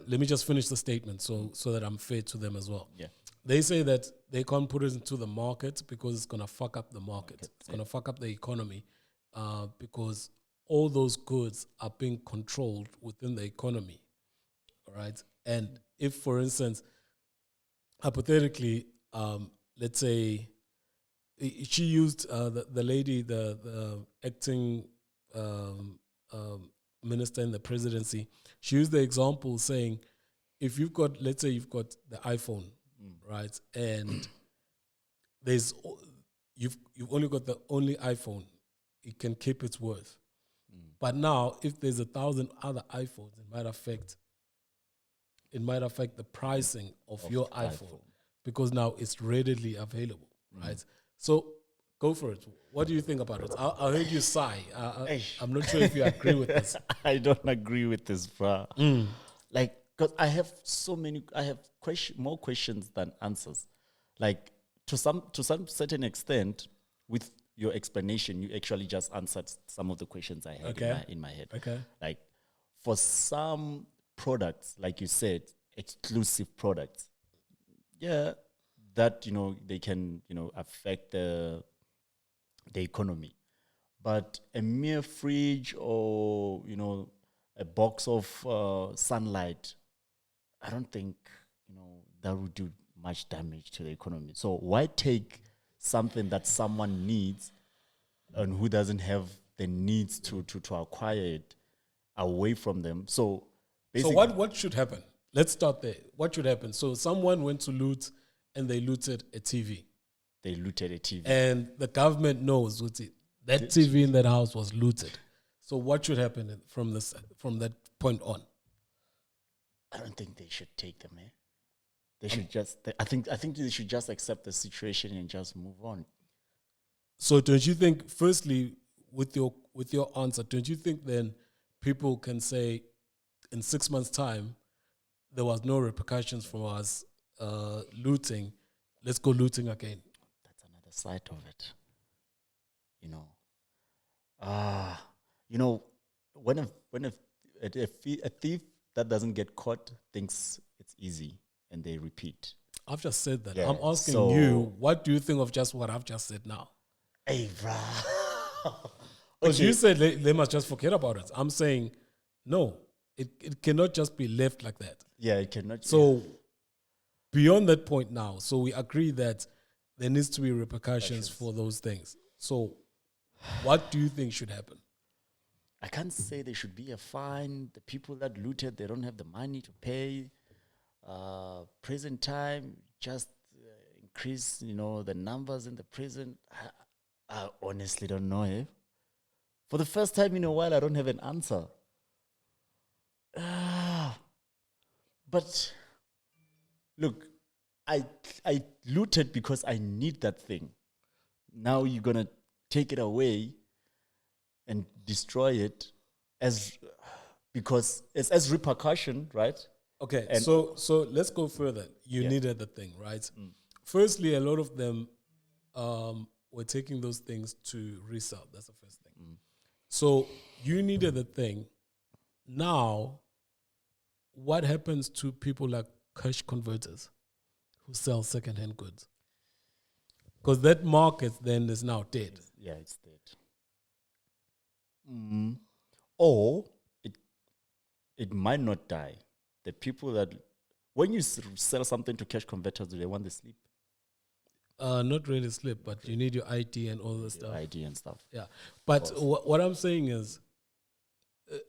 let me just finish the statement so that I'm fair to them as well. Yeah. They say that they can't put it into the market because it's going to fuck up the market. It's going to fuck up the economy because all those goods are being controlled within the economy. All right. And if, for instance, hypothetically, let's say she used the lady, the acting minister in the presidency, she used the example saying, if you've got, let's say you've got the iPhone, right, and you've only got the only iPhone, it can keep its worth. But now, if there's 1,000 other iPhones, it might affect the pricing of your iPhone because now it's readily available, right? So go for it. What do you think about it? I heard you sigh. I'm not sure if you agree with this. I don't agree with this, bro. Like, because I have more questions than answers. Like, to some certain extent, with your explanation, you actually just answered some of the questions I had in my head. Okay. Like, for some products, like you said, exclusive products, yeah, that, they can, affect the economy. But a mere fridge or, a box of sunlight, I don't think, that would do much damage to the economy. So why take something that someone needs and who doesn't have the needs to acquire it away from them? So basically, so what should happen? Let's start there. What should happen? So someone went to loot and they looted a TV. They looted a TV. And the government knows that TV in that house was looted. So what should happen from that point on? I don't think they should take them, eh? They should I think they should just accept the situation and just move on. So don't you think, firstly, with your answer, don't you think then people can say in 6 months' time there was no repercussions from us looting, let's go looting again? That's another side of it. When a thief that doesn't get caught thinks it's easy and they repeat. I've just said that. Yeah, I'm asking you, what do you think of just what I've just said now? Hey, bro. But you said they must just forget about it. I'm saying, no, it cannot just be left like that. Yeah, it cannot. So beyond that point now, so we agree that there needs to be repercussions for those things. So what do you think should happen? I can't say there should be a fine. The people that looted, they don't have the money to pay. Prison time, just increase, the numbers in the prison. I honestly don't know. For the first time in a while, I don't have an answer. But look, I looted because I need that thing. Now you're gonna take it away and destroy it because it's as repercussion, right? Okay, and so let's go further. You needed the thing, right? Firstly, a lot of them were taking those things to resell. That's the first thing. So you needed the thing. Now, what happens to people like cash converters who sell secondhand goods? Because that market then is now dead. Yeah, it's dead. Or it might not die. The people that, when you sell something to cash converters, do they want the slip? Not really slip, but you need your ID and all the stuff. ID and stuff. Yeah. But what I'm saying is,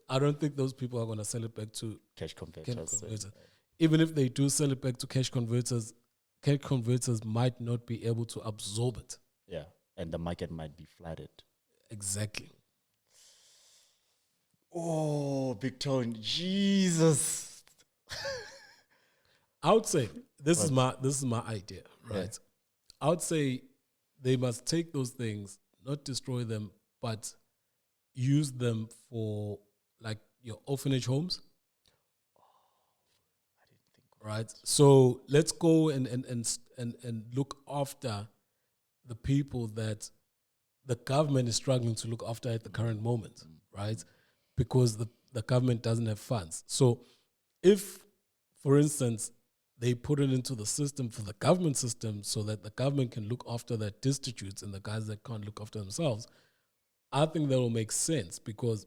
I don't think those people are going to sell it back to cash converters. Even if they do sell it back to cash converters might not be able to absorb it. Yeah. And the market might be flooded. Exactly. Oh, Big Tone, Jesus. I would say this is my idea, right? Yeah. I would say they must take those things, not destroy them, but use them for like your orphanage homes. I didn't think. Right. So let's go and look after the people that the government is struggling to look after at the current moment, right? Because the government doesn't have funds. So if, for instance, they put it into the system for the government system so that the government can look after the destitutes and the guys that can't look after themselves, I think that will make sense because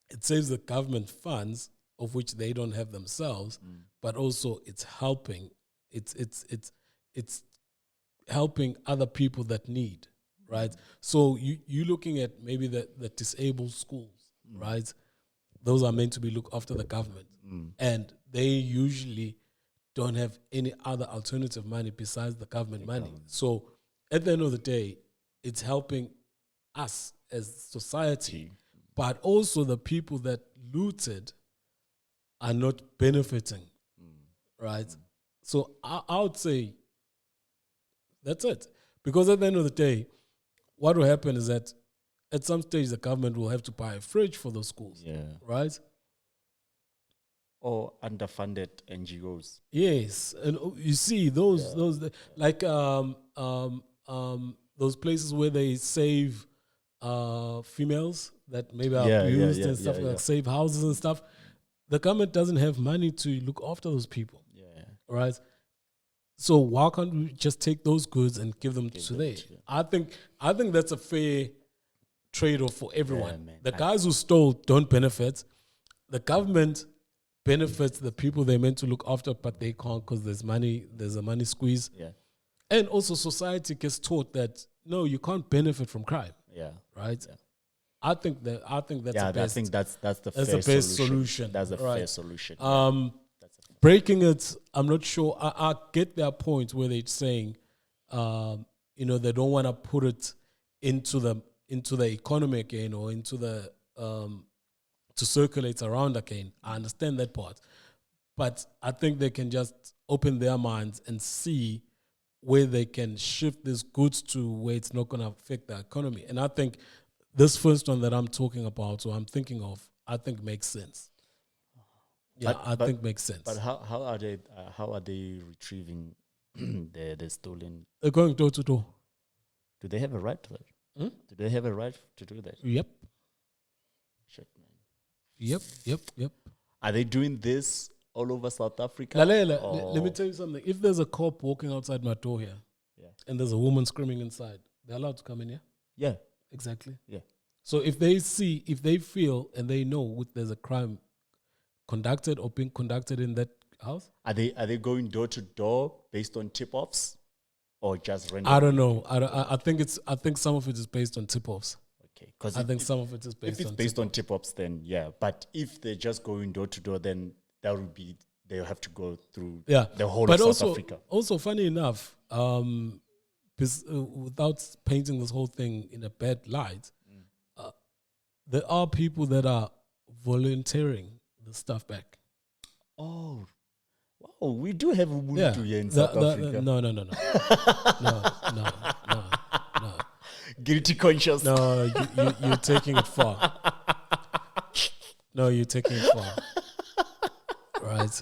it saves the government funds of which they don't have themselves, but also it's helping. It's helping other people that need, right? So you looking at maybe the disabled schools, right? Those are meant to be looked after the government. And they usually don't have any other alternative money besides the government money. So at the end of the day, it's helping us as society, but also the people that looted are not benefiting, right? So I would say that's it. Because at the end of the day, what will happen is that at some stage the government will have to buy a fridge for those schools, right? Or underfunded NGOs. Yes, and you see those like those places where they save females that maybe are abused and stuff, like save houses and stuff. The government doesn't have money to look after those people. Right? So why can't we just take those goods and give them to them? I think that's a fair trade-off for everyone. The guys who stole don't benefit. The government benefits the people they're meant to look after, but they can't because there's a money squeeze. And also society gets taught that no, you can't benefit from crime. Right? I think that's the best. I think that's the best solution. That's the fair solution. Breaking it, I'm not sure. I get their point where they're saying, they don't want to put it into the economy again or into the to circulate around again. I understand that part, but I think they can just open their minds and see where they can shift these goods to where it's not going to affect the economy. And I think this first one that I'm talking about, or I'm thinking of, I think makes sense. Yeah, I think makes sense. But how are they retrieving the stolen? They're going door to door. Do they have a right to that? Do they have a right to do that? Yep. Shit, man. Yep. Are they doing this all over South Africa? Let me tell you something. If there's a cop walking outside my door here, and there's a woman screaming inside, they're allowed to come in here? Yeah. Exactly. Yeah. So if they feel and they know there's a crime conducted or being conducted in that house, are they going door to door based on tip-offs or just random? I don't know. I think some of it is based on tip-offs. Okay, because I think some of it is based on. If it's based on tip-offs, then yeah. But if they're just going door to door, then that would be they'll have to go through the whole of South Africa. Also, funny enough, without painting this whole thing in a bad light, there are people that are volunteering the stuff back. Oh, wow! We do have Ubuntu here in South Africa. No. No. Guilty conscious. No, you're taking it far. No, you're taking it far. Right.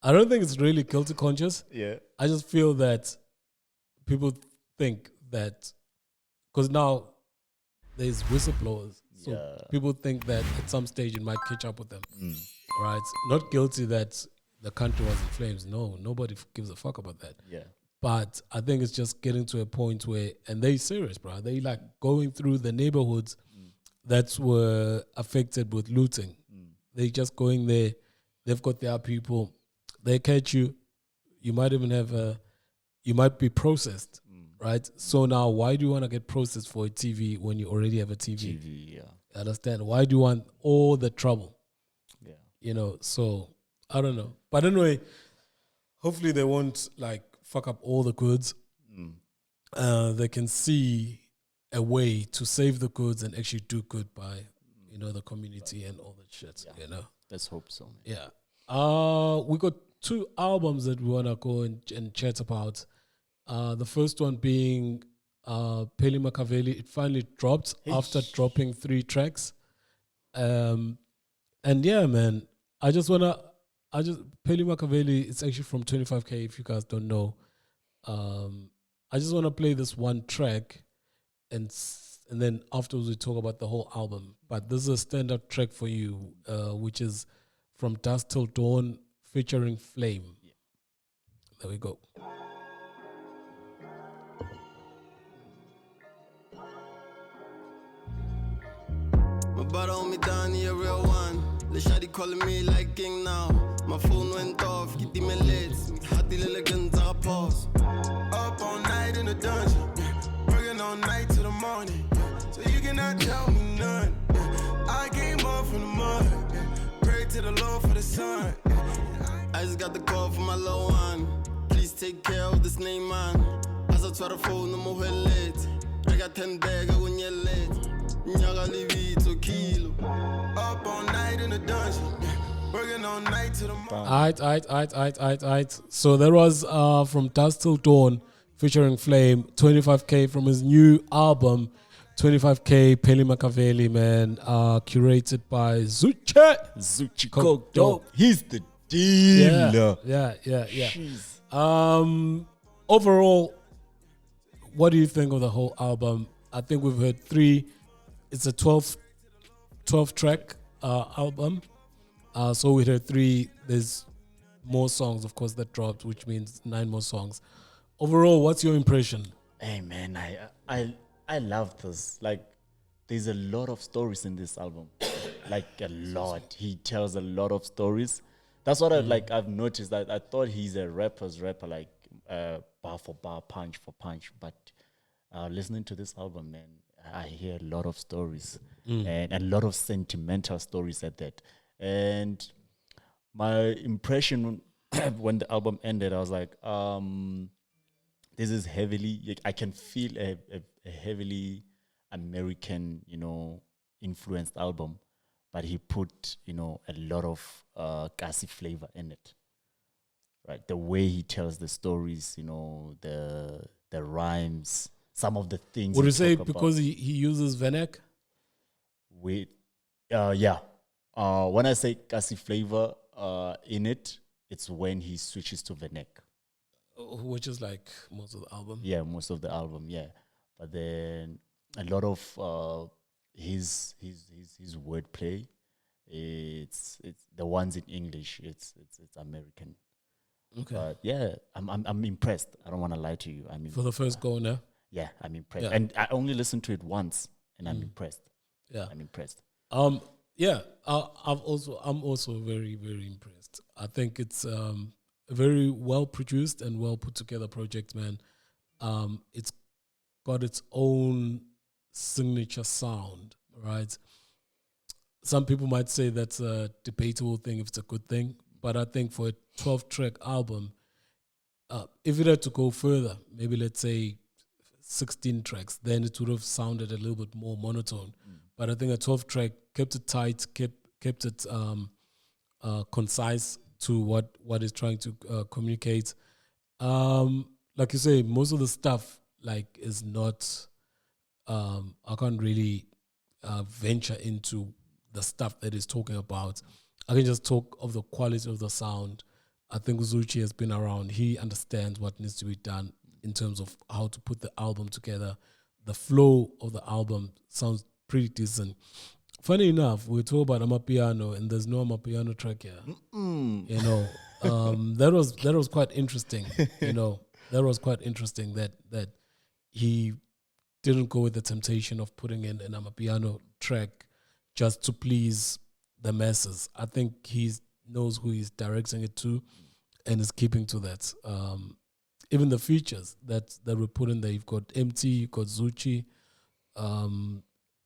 I don't think it's really guilty conscious. Yeah. I just feel that people think that because now there's whistleblowers, so people think that at some stage it might catch up with them. Right? Not guilty that the country was in flames. No, nobody gives a fuck about that. Yeah. But I think it's just getting to a point where, and they serious, bro. They like going through the neighborhoods that were affected with looting. They just going there. They've got their people. They catch you. You might even you might be processed, right? So now, why do you want to get processed for a TV when you already have a TV? Understand? Why do you want all the trouble? Yeah. You know, so I don't know. But anyway, hopefully they won't like fuck up all the goods. They can see a way to save the goods and actually do good by, the community and all that shit, Let's hope so, man. Yeah. We got 2 albums that we want to go and chat about. The first one being Pheli Makaveli. It finally dropped after dropping 3 tracks. And yeah, man, Pheli Makaveli, it's actually from 25K, if you guys don't know. I just want to play this one track and then afterwards we talk about the whole album. But this is a stand-up track for you, which is from Dusk Till Dawn featuring Flame. Yeah. There we go. My brother hold me down, he a real one. The shawty calling me like king now. My phone went off, get the minutes. Hot the elegant pause. Up all night in the dungeon, working all night till the morning. So you cannot tell me none. I came up from the mud, pray to the Lord for the sun. I just got the call from my low one. Please take care of this name, man. As I try to phone, no more late. I got 10 bags, I won't yet late. Nyaga leave it to kilo. Up all night in the dungeon, working all night to the morning. Aight. So that was from Dusk Till Dawn featuring Flame, 25K from his new album, 25K Pheli Makaveli, man, curated by Zuchi Kodo. He's the dealer. Yeah. Overall, what do you think of the whole album? I think we've heard 3. It's a 12 track album. So we heard 3. There's more songs, of course, that dropped, which means 9 more songs. Overall, what's your impression? Hey, man, I love this. Like, there's a lot of stories in this album. Like, a lot. He tells a lot of stories. That's what I've noticed. That I thought he's a rapper's rapper, like bar for bar, punch for punch. But listening to this album, man, I hear a lot of stories and a lot of sentimental stories at that. And my impression when the album ended, I was like, this is heavily, I can feel a heavily American, influenced album, but he put, a lot of Cassper flavor in it. Right, the way he tells the stories, the rhymes, some of the things. Would you say because he uses Venek? Yeah. When I say Cassper flavor in it, it's when he switches to Venek. Which is like most of the album. Yeah, most of the album, yeah. But then a lot of his wordplay, it's the ones in English, it's American. Okay. But yeah, I'm impressed. I don't want to lie to you. For the first go now? Yeah, I'm impressed. Yeah. And I only listened to it once, and I'm impressed. Yeah. I'm impressed. I'm also very, very impressed. I think it's a very well produced and well put together project, man. It's got its own signature sound, right? Some people might say that's a debatable thing if it's a good thing, but I think for a 12-track album, if it had to go further, maybe let's say 16 tracks, then it would have sounded a little bit more monotone. But I think a 12-track kept it tight, kept it concise to what it's trying to communicate. Like you say, most of the stuff like is not. I can't really venture into the stuff that he's talking about. I can just talk of the quality of the sound. I think Zuchi has been around. He understands what needs to be done in terms of how to put the album together. The flow of the album sounds pretty decent. Funny enough, we talk about Amapiano, and there's no Amapiano track here. You know, that was quite interesting. You know, that was quite interesting that he didn't go with the temptation of putting in an Amapiano track just to please the masses. I think he knows who he's directing it to, and is keeping to that. Even the features that were put in there, you've got MT, you've got Zuchi,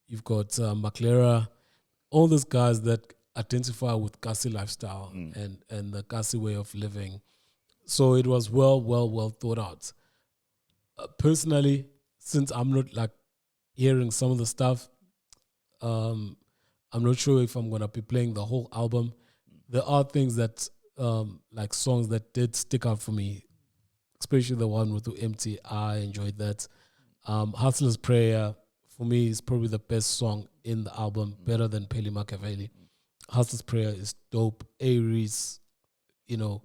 you've got Maclera, all these guys that identify with Kasi lifestyle and the Kasi way of living. So it was well thought out. Personally, since I'm not like hearing some of the stuff, I'm not sure if I'm gonna be playing the whole album. There are things that like songs that did stick out for me, especially the one with the MT. I enjoyed that. Hustler's Prayer for me is probably the best song in the album, better than Pheli Makaveli. Hustler's Prayer is dope. Aries, you know,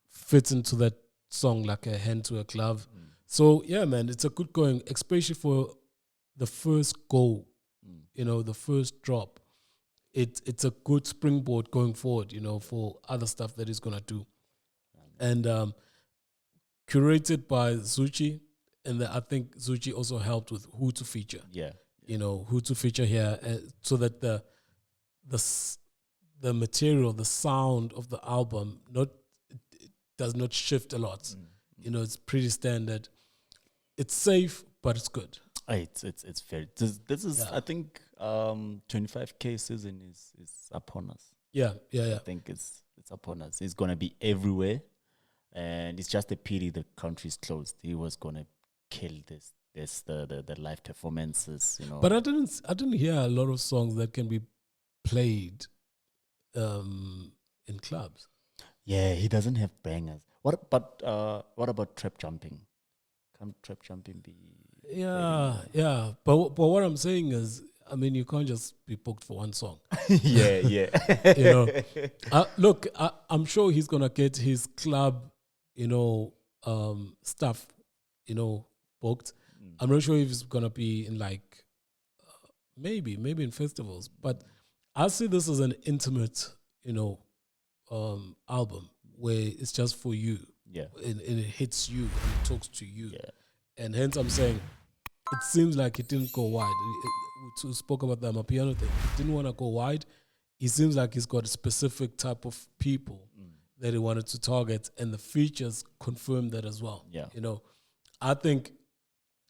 fits into that song like a hand to a glove. So yeah, man, it's a good going, especially for the first go, you know, the first drop. It's a good springboard going forward, you know, for other stuff that he's gonna do. And curated by Zuchi, and I think Zuchi also helped with who to feature. Yeah. You know, who to feature here, so that the material, the sound of the album does not shift a lot. You know, it's pretty standard. It's safe, but it's good. It's very. This is I think 25K season is upon us. Yeah. I think it's upon us. It's gonna be everywhere, and it's just a pity the country's closed. He was gonna kill the live performances, you know. But I didn't hear a lot of songs that can be played in clubs. Yeah, he doesn't have bangers. What about trap jumping? Can trap jumping be? Yeah. But what I'm saying is, I mean, you can't just be booked for one song. yeah. You know, look, I'm sure he's gonna get his club, you know, stuff, you know, booked. I'm not sure if it's gonna be in like maybe in festivals, but I see this as an intimate, you know, album where it's just for you. Yeah, and it hits you and it talks to you. Yeah. And hence I'm saying it seems like it didn't go wide. We spoke about the Amapiano thing. It didn't want to go wide. It seems like he's got a specific type of people that he wanted to target, and the features confirm that as well. Yeah. You know, I think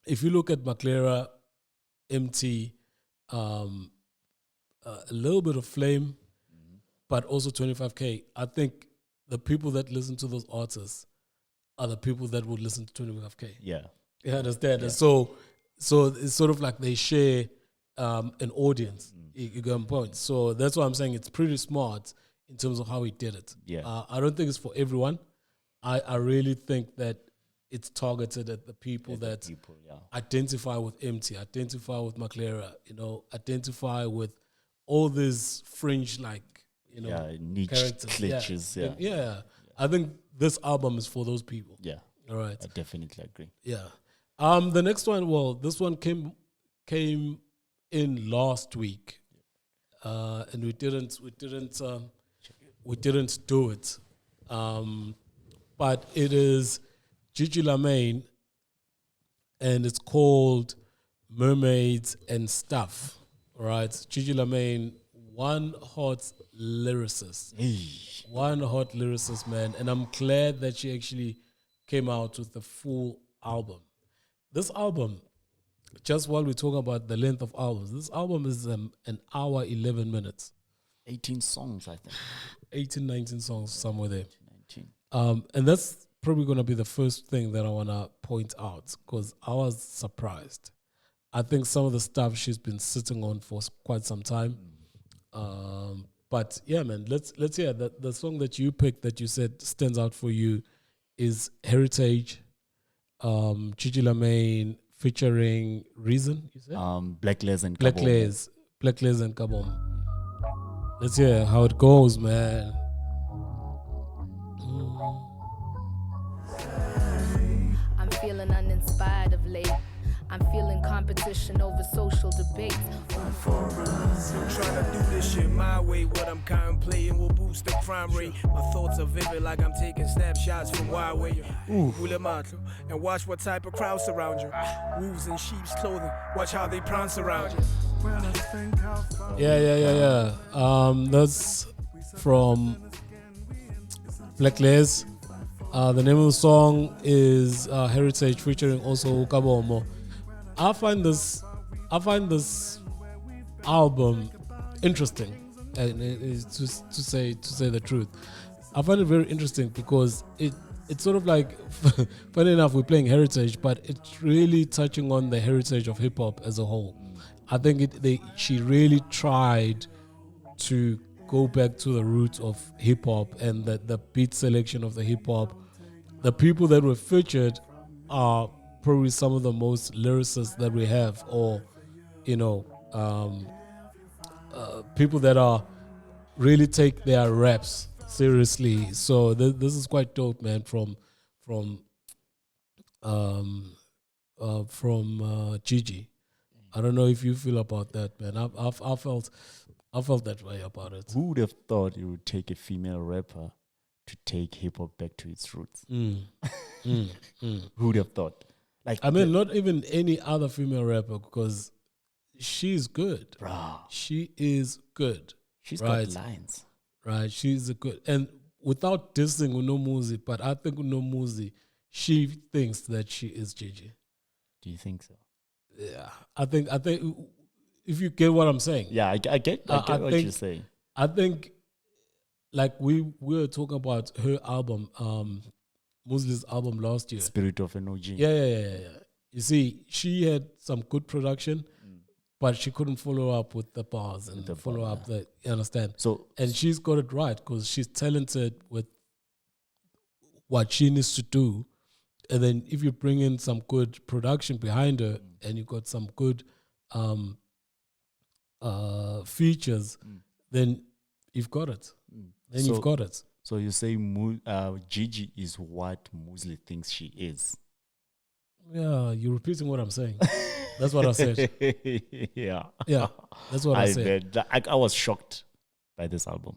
if you look at Maclera, MT, a little bit of Flame, but also 25K, I think the people that listen to those artists are the people that would listen to 25K. Yeah. You understand? Yeah. So it's sort of like they share an audience. You get my point. So that's why I'm saying it's pretty smart in terms of how he did it. Yeah. I don't think it's for everyone. I really think that it's targeted at the people that identify with MT, identify with Maclera, you know, identify with all these fringe, like, you know, niche characters. glitches. Yeah. I think this album is for those people. Yeah. All right. I definitely agree. Yeah. The next one, well, this one came in last week, and we didn't do it. But it is Gigi Lamayne and it's called Mermaids and Stuff. All right, Gigi Lamayne, one hot lyricist, man, and I'm glad that she actually came out with the full album. This album, just while we talk about the length of albums, this album is an hour 11 minutes, 18 songs, I think. 18, 19 songs, somewhere there. 19. And that's probably going to be the first thing that I want to point out, because I was surprised. I think some of the stuff she's been sitting on for quite some time. But yeah, man, let's hear that. The song that you picked that you said stands out for you is Heritage, Gigi Lamayne featuring Reason, you said? Black Les and Black Les and Kabom. Let's hear how it goes, man. I'm feeling uninspired of late. I'm feeling competition over social debates. I'm trying to do this shit my way. What I'm contemplating will boost the crime rate. My thoughts are vivid like I'm taking snapshots from Huawei. And watch what type of crowd surround you. Wolves in sheep's clothing. Watch how they prance around you. Yeah. That's from Black Les. The name of the song is Heritage featuring also Kabomo. I find this album interesting, and to say the truth, I find it very interesting because it's sort of like, funny enough, we're playing Heritage, but it's really touching on the heritage of hip hop as a whole. I think she really tried to go back to the roots of hip hop and the beat selection of the hip hop. The people that were featured are probably some of the most lyricists that we have, or people that are really take their raps seriously. So this is quite dope, man. From Gigi. I don't know if you feel about that, man. I felt that way about it. Who would have thought it would take a female rapper to take hip hop back to its roots? Who would have thought? Like, I mean, not even any other female rapper, because she's good. Bruh. She is good. She's right? got lines. Right, she's a good. And without dissing Unomuzi, but I think Unomuzi, she thinks that she is Gigi. Do you think so? Yeah, I think if you get what I'm saying. Yeah, I get what you're saying. I think, like we were talking about her album, Musli's album last year. Spirit of an OG. Yeah. You see, she had some good production, but she couldn't follow up with the bars and follow up the, you understand? And she's got it right, because she's talented with what she needs to do. And then if you bring in some good production behind her and you got some good features, then you've got it. Then you've got it. So you say Gigi is what Musli thinks she is. Yeah, you're repeating what I'm saying. That's what I said. Yeah, that's what I said. I was shocked by this album.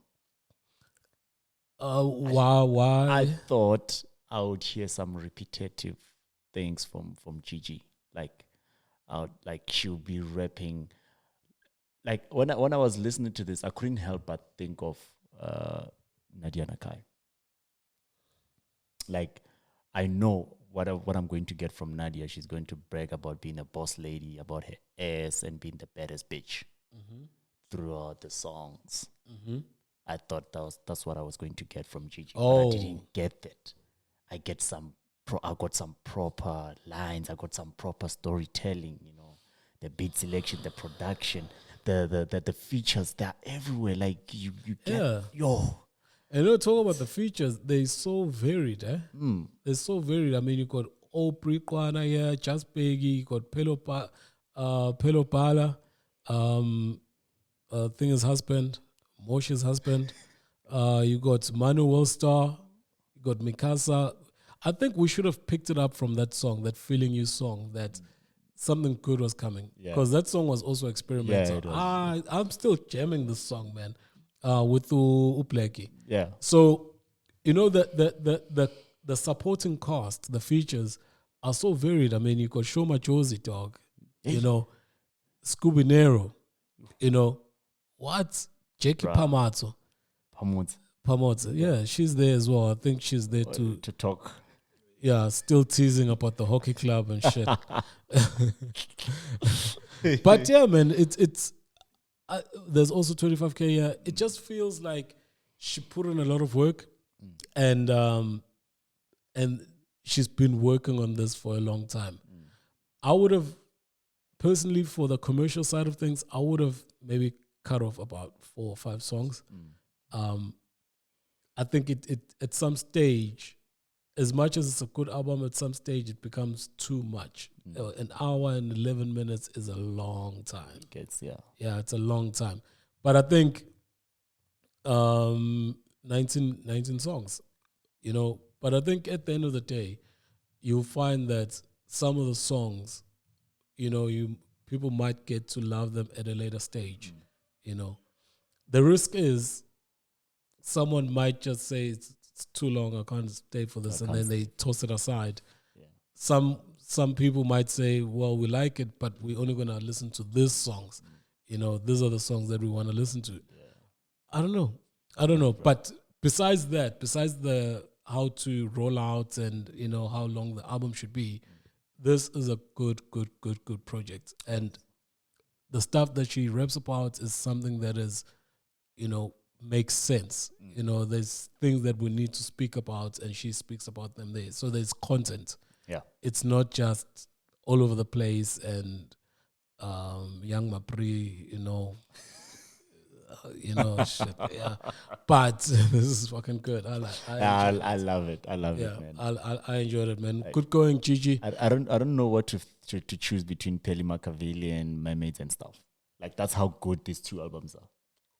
Why? I thought I would hear some repetitive things from Gigi. Like she'll be rapping. Like when I was listening to this, I couldn't help but think of Nadia Nakai. Like, I know what I'm going to get from Nadia. She's going to brag about being a boss lady, about her ass, and being the baddest bitch throughout the songs. I thought that's what I was going to get from Gigi, but I didn't get that. I got some proper lines. I got some proper storytelling. You know, the beat selection, the production, the features. They're everywhere. Like you get And talk about the features, they're so varied, They're so varied. I mean, you got Opri Kwana here, Just Peggy, you got Pelopala, Thing's husband, Moshe's husband, you got Manu Wellstar, you got Mikasa. I think we should have picked it up from that song, that Feeling You song, that something good was coming. Because that song was also experimental. Yeah, I'm still jamming this song, man. With Upleki. Yeah. So, the supporting cast, the features are so varied. I mean, you got Show Machozi, dog. You know, Scooby Nero. You know, what? Jackie Pamazzo. Pamazzo. Yeah, she's there as well. I think she's there to talk. Yeah, still teasing about the hockey club and shit. But yeah, man, it's there's also 25K here. It just feels like she put in a lot of work, and she's been working on this for a long time. I would have personally, for the commercial side of things, I would have maybe cut off about 4 or 5 songs. I think it at some stage, as much as it's a good album, at some stage it becomes too much. An hour and 11 minutes is a long time. Yeah, it's a long time. But I think 19 songs, you know. But I think at the end of the day, you'll find that some of the songs, you know, people might get to love them at a later stage, you know. The risk is someone might just say it's too long, I can't stay for this, and then they toss it aside. Yeah. Some people might say, well, we like it, but we're only going to listen to these songs. You know, these are the songs that we want to listen to. Yeah. I don't know. But besides that, besides the how to roll out and, you know, how long the album should be, this is a good project. And the stuff that she raps about is something that is, you know, makes sense. You know, there's things that we need to speak about, and she speaks about them there. So there's content. Yeah, it's not just all over the place and young Mapri, you know, shit. Yeah, but this is fucking good. I love it. I love it, man. I enjoyed it, man. Good going, Gigi. I don't know what to choose between Pheli Makaveli and Mermaids and stuff. Like, that's how good these 2 albums are.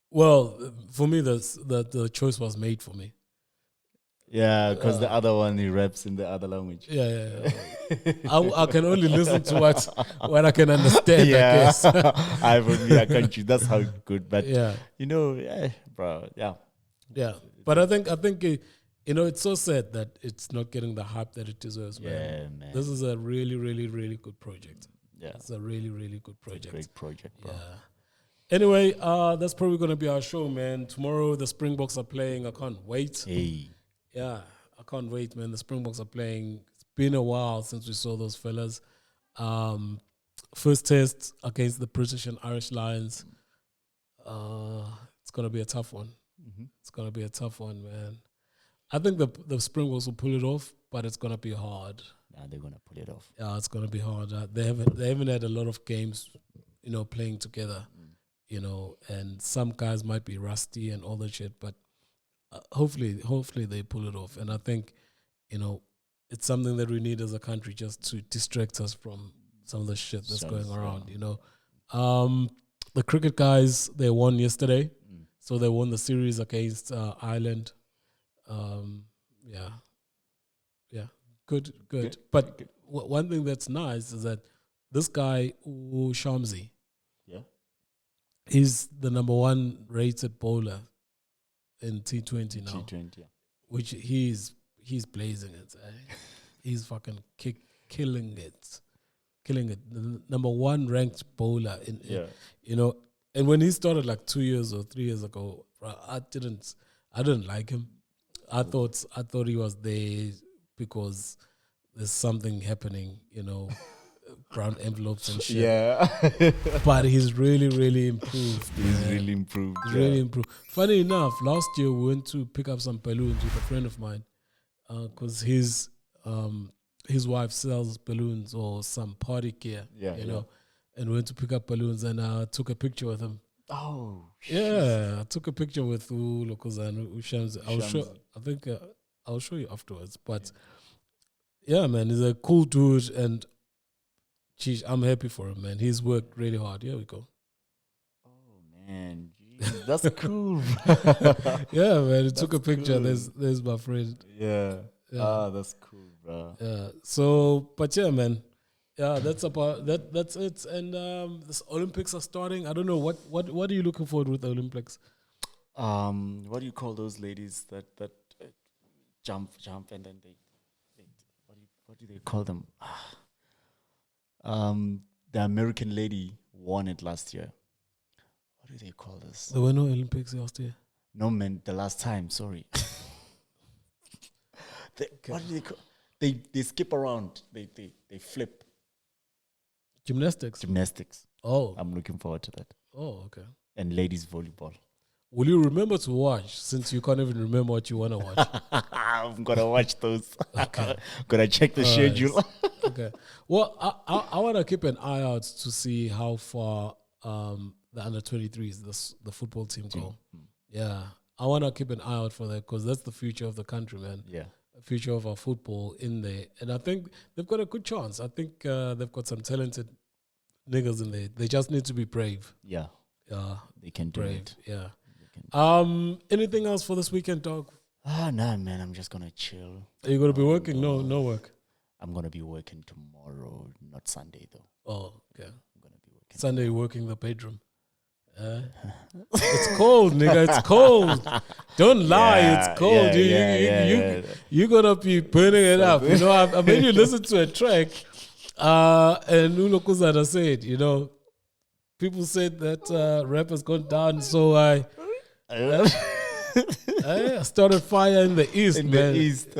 Well, for me, the choice was made for me. Yeah, because the other one, he raps in the other language. Yeah. I can only listen to what I can understand, I guess. I can't choose. That's how good. But, you know, bro, yeah. Yeah, but I think you know, it's so sad that it's not getting the hype that it deserves, man. Yeah, man. This is a really, really, really good project. Yeah. It's a really, really good project. Great project, bro. Yeah. Anyway, that's probably going to be our show, man. Tomorrow, the Springboks are playing. I can't wait. Hey. Yeah, I can't wait, man. The Springboks are playing. It's been a while since we saw those fellas. First test against the British and Irish Lions. It's going to be a tough one. It's going to be a tough one, man. I think the Springboks will pull it off, but it's going to be hard. Yeah, they're going to pull it off. Yeah, it's going to be hard. They haven't had a lot of games, you know, playing together, you know, and some guys might be rusty and all that shit, but hopefully they pull it off. And I think, you know, it's something that we need as a country just to distract us from some of the shit that's going around, you know. The cricket guys, they won yesterday. So they won the series against Ireland. Yeah, good. But one thing that's nice is that this guy, Shamsi, he's the number 1 rated bowler in T20 now. T20, yeah. Which he's blazing it. He's fucking killing it. The number 1 ranked bowler in you know. And when he started like 2 years or 3 years ago, I didn't like him. I thought he was there because there's something happening, you know, ground envelopes and shit. Yeah. But he's really, really improved. He's really improved. Really improved. Funny enough, last year we went to pick up some balloons with a friend of mine because his wife sells balloons or some party gear, you know, and went to pick up balloons and took a picture with him. Oh, yeah, I took a picture with Shamsi. I'll show you afterwards. But yeah, man, he's a cool dude, and geez, I'm happy for him, man. He's worked really hard. Here we go. Oh man, geez, that's cool. Yeah, man, he took a picture. Cool. There's my friend. Yeah. Ah, that's cool, bro. Yeah. So, but yeah, man. Yeah, that's about that. That's it. And this Olympics are starting. I don't know what are you looking forward with the Olympics? What do you call those ladies that jump and then they what do they call them? The American lady won it last year. What do they call this? There were no Olympics last year. No, man, the last time. Sorry. What do they call? They skip around. They flip. Gymnastics. Oh. I'm looking forward to that. Oh, okay. And ladies volleyball. Will you remember to watch, since you can't even remember what you want to watch? I'm going to watch those. Okay. Going to check the schedule. Okay. Well, I want to keep an eye out to see how far the under-23s, the football team go. Yeah. I want to keep an eye out for that because that's the future of the country, man. Yeah. The future of our football in there. And I think they've got a good chance. I think they've got some talented niggas in there. They just need to be brave. Yeah. They can do Brave. it. Yeah. Anything else for this weekend, dog? Nah, man. I'm just going to chill. Are you going to be working? No work. I'm going to be working tomorrow, not Sunday, though. Oh, okay. I'm going to be working. Sunday, you're working the bedroom. It's cold, nigga. It's cold. Don't lie. It's cold. You're going to be burning it up. You know, I made you listen to a track. And Nuno Kuzada said, you know, people said that rap has gone down, so I started fire in the east, man. The east,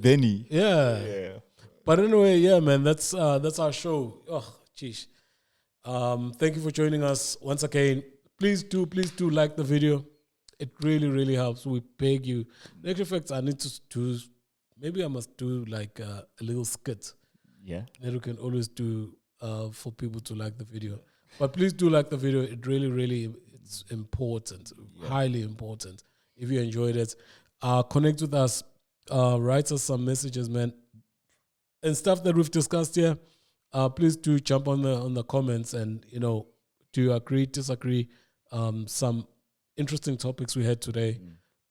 Benny. Yeah. But anyway, yeah, man, that's our show. Oh, jeez. Thank you for joining us once again. Please do like the video. It really, really helps. We beg you. In actual fact, I need to do. Maybe I must do like a little skit. Yeah. That we can always do for people to like the video. But please do like the video. It really, really, it's important, highly important. If you enjoyed it, connect with us, write us some messages, man, and stuff that we've discussed here. Please do jump on the comments and, you know, do you agree, disagree? Some interesting topics we had today.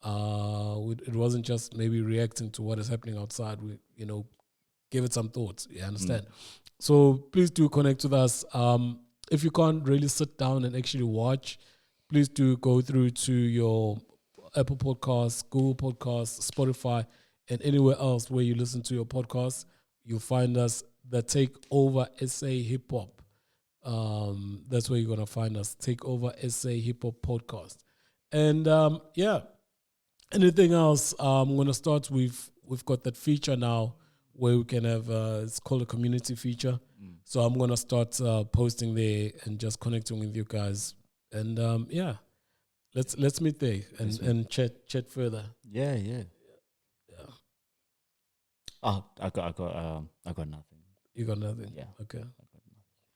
It wasn't just maybe reacting to what is happening outside. We, you know, give it some thoughts. You understand? So please do connect with us. If you can't really sit down and actually watch, please do go through to your Apple Podcasts, Google Podcasts, Spotify, and anywhere else where you listen to your podcasts. You'll find us, the Take Over SA Hip Hop. That's where you're going to find us, Take Over SA Hip Hop Podcast. And yeah, anything else, I'm going to start with, we've got that feature now where we can have, it's called a community feature. So I'm going to start posting there and just connecting with you guys. And yeah, let's meet there and chat further. Yeah. Oh, I got nothing. You got nothing? Yeah. Okay.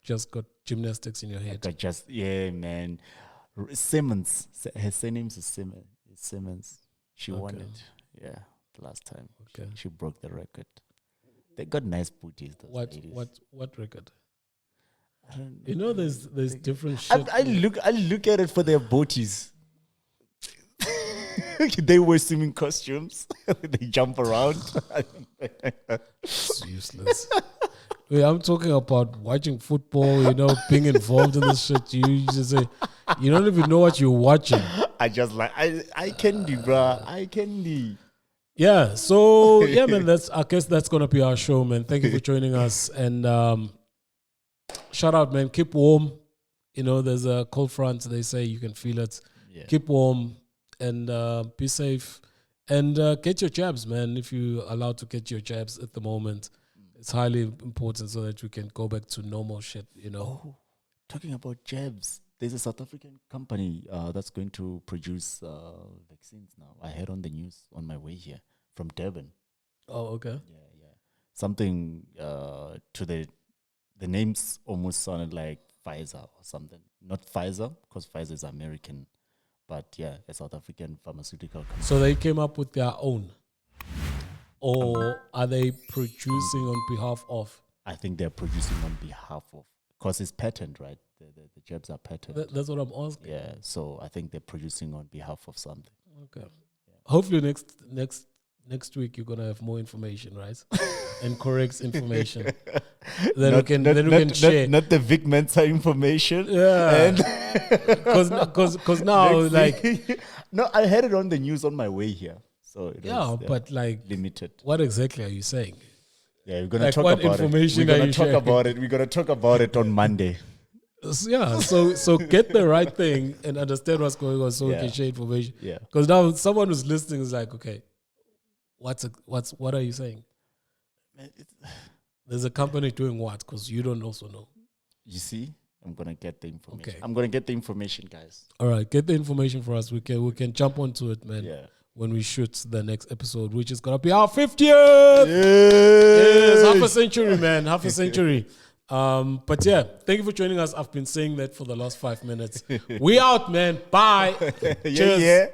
Just got gymnastics in your head. Man. Simmons. Her surname is Simmons. She won it. Yeah, the last time. Okay. She broke the record. They got nice booties. What record? I don't You know, there's different shit. I look at it for their booties. They wear swimming costumes. They jump around. It's useless. Wait, I'm talking about watching football, you know, being involved in this shit. You just say, you don't even know what you're watching. I just like, I candy, bruh. I candy. Yeah, so, yeah, man, I guess that's going to be our show, man. Thank you for joining us. And shout out, man. Keep warm. You know, there's a cold front. They say you can feel it. Yeah. Keep warm and be safe. And get your jabs, man, if you're allowed to get your jabs at the moment. It's highly important so that we can go back to normal shit, you know. Oh, talking about jabs, there's a South African company that's going to produce vaccines now. I heard on the news on my way here from Durban. Oh, okay. Yeah. Something to the names almost sounded like Pfizer or something. Not Pfizer, because Pfizer is American. But yeah, a South African pharmaceutical company. So they came up with their own? Or are they producing on behalf of? I think they're producing on behalf of, because it's patent, right? The jabs are patent. That's what I'm asking. Yeah, so I think they're producing on behalf of something. Okay. Yeah. Hopefully next week you're gonna have more information, right? And correct information. Then we can share. Not the Vic Mensa information. Yeah. Because now like no, I heard it on the news on my way here. So it was, but like limited. What exactly are you saying? Yeah, we're gonna Like talk what about it. information We're are gonna you talk sharing? about it. We're gonna talk about it on Monday. Yeah, so get the right thing and understand what's going on so we Yeah. can share information. Yeah. Because now someone who's listening is like, okay, what are you saying? There's a company doing what? Because you don't also know. You see, I'm gonna get the information. Okay. I'm gonna get the information, guys. All right, get the information for us. We can jump onto it, man. Yeah. When we shoot the next episode, which is gonna be our 50th. Yes, half a century, man. Half a century. But yeah, thank you for joining us. I've been saying that for the last 5 minutes. We out, man. Bye. Cheers. Yeah.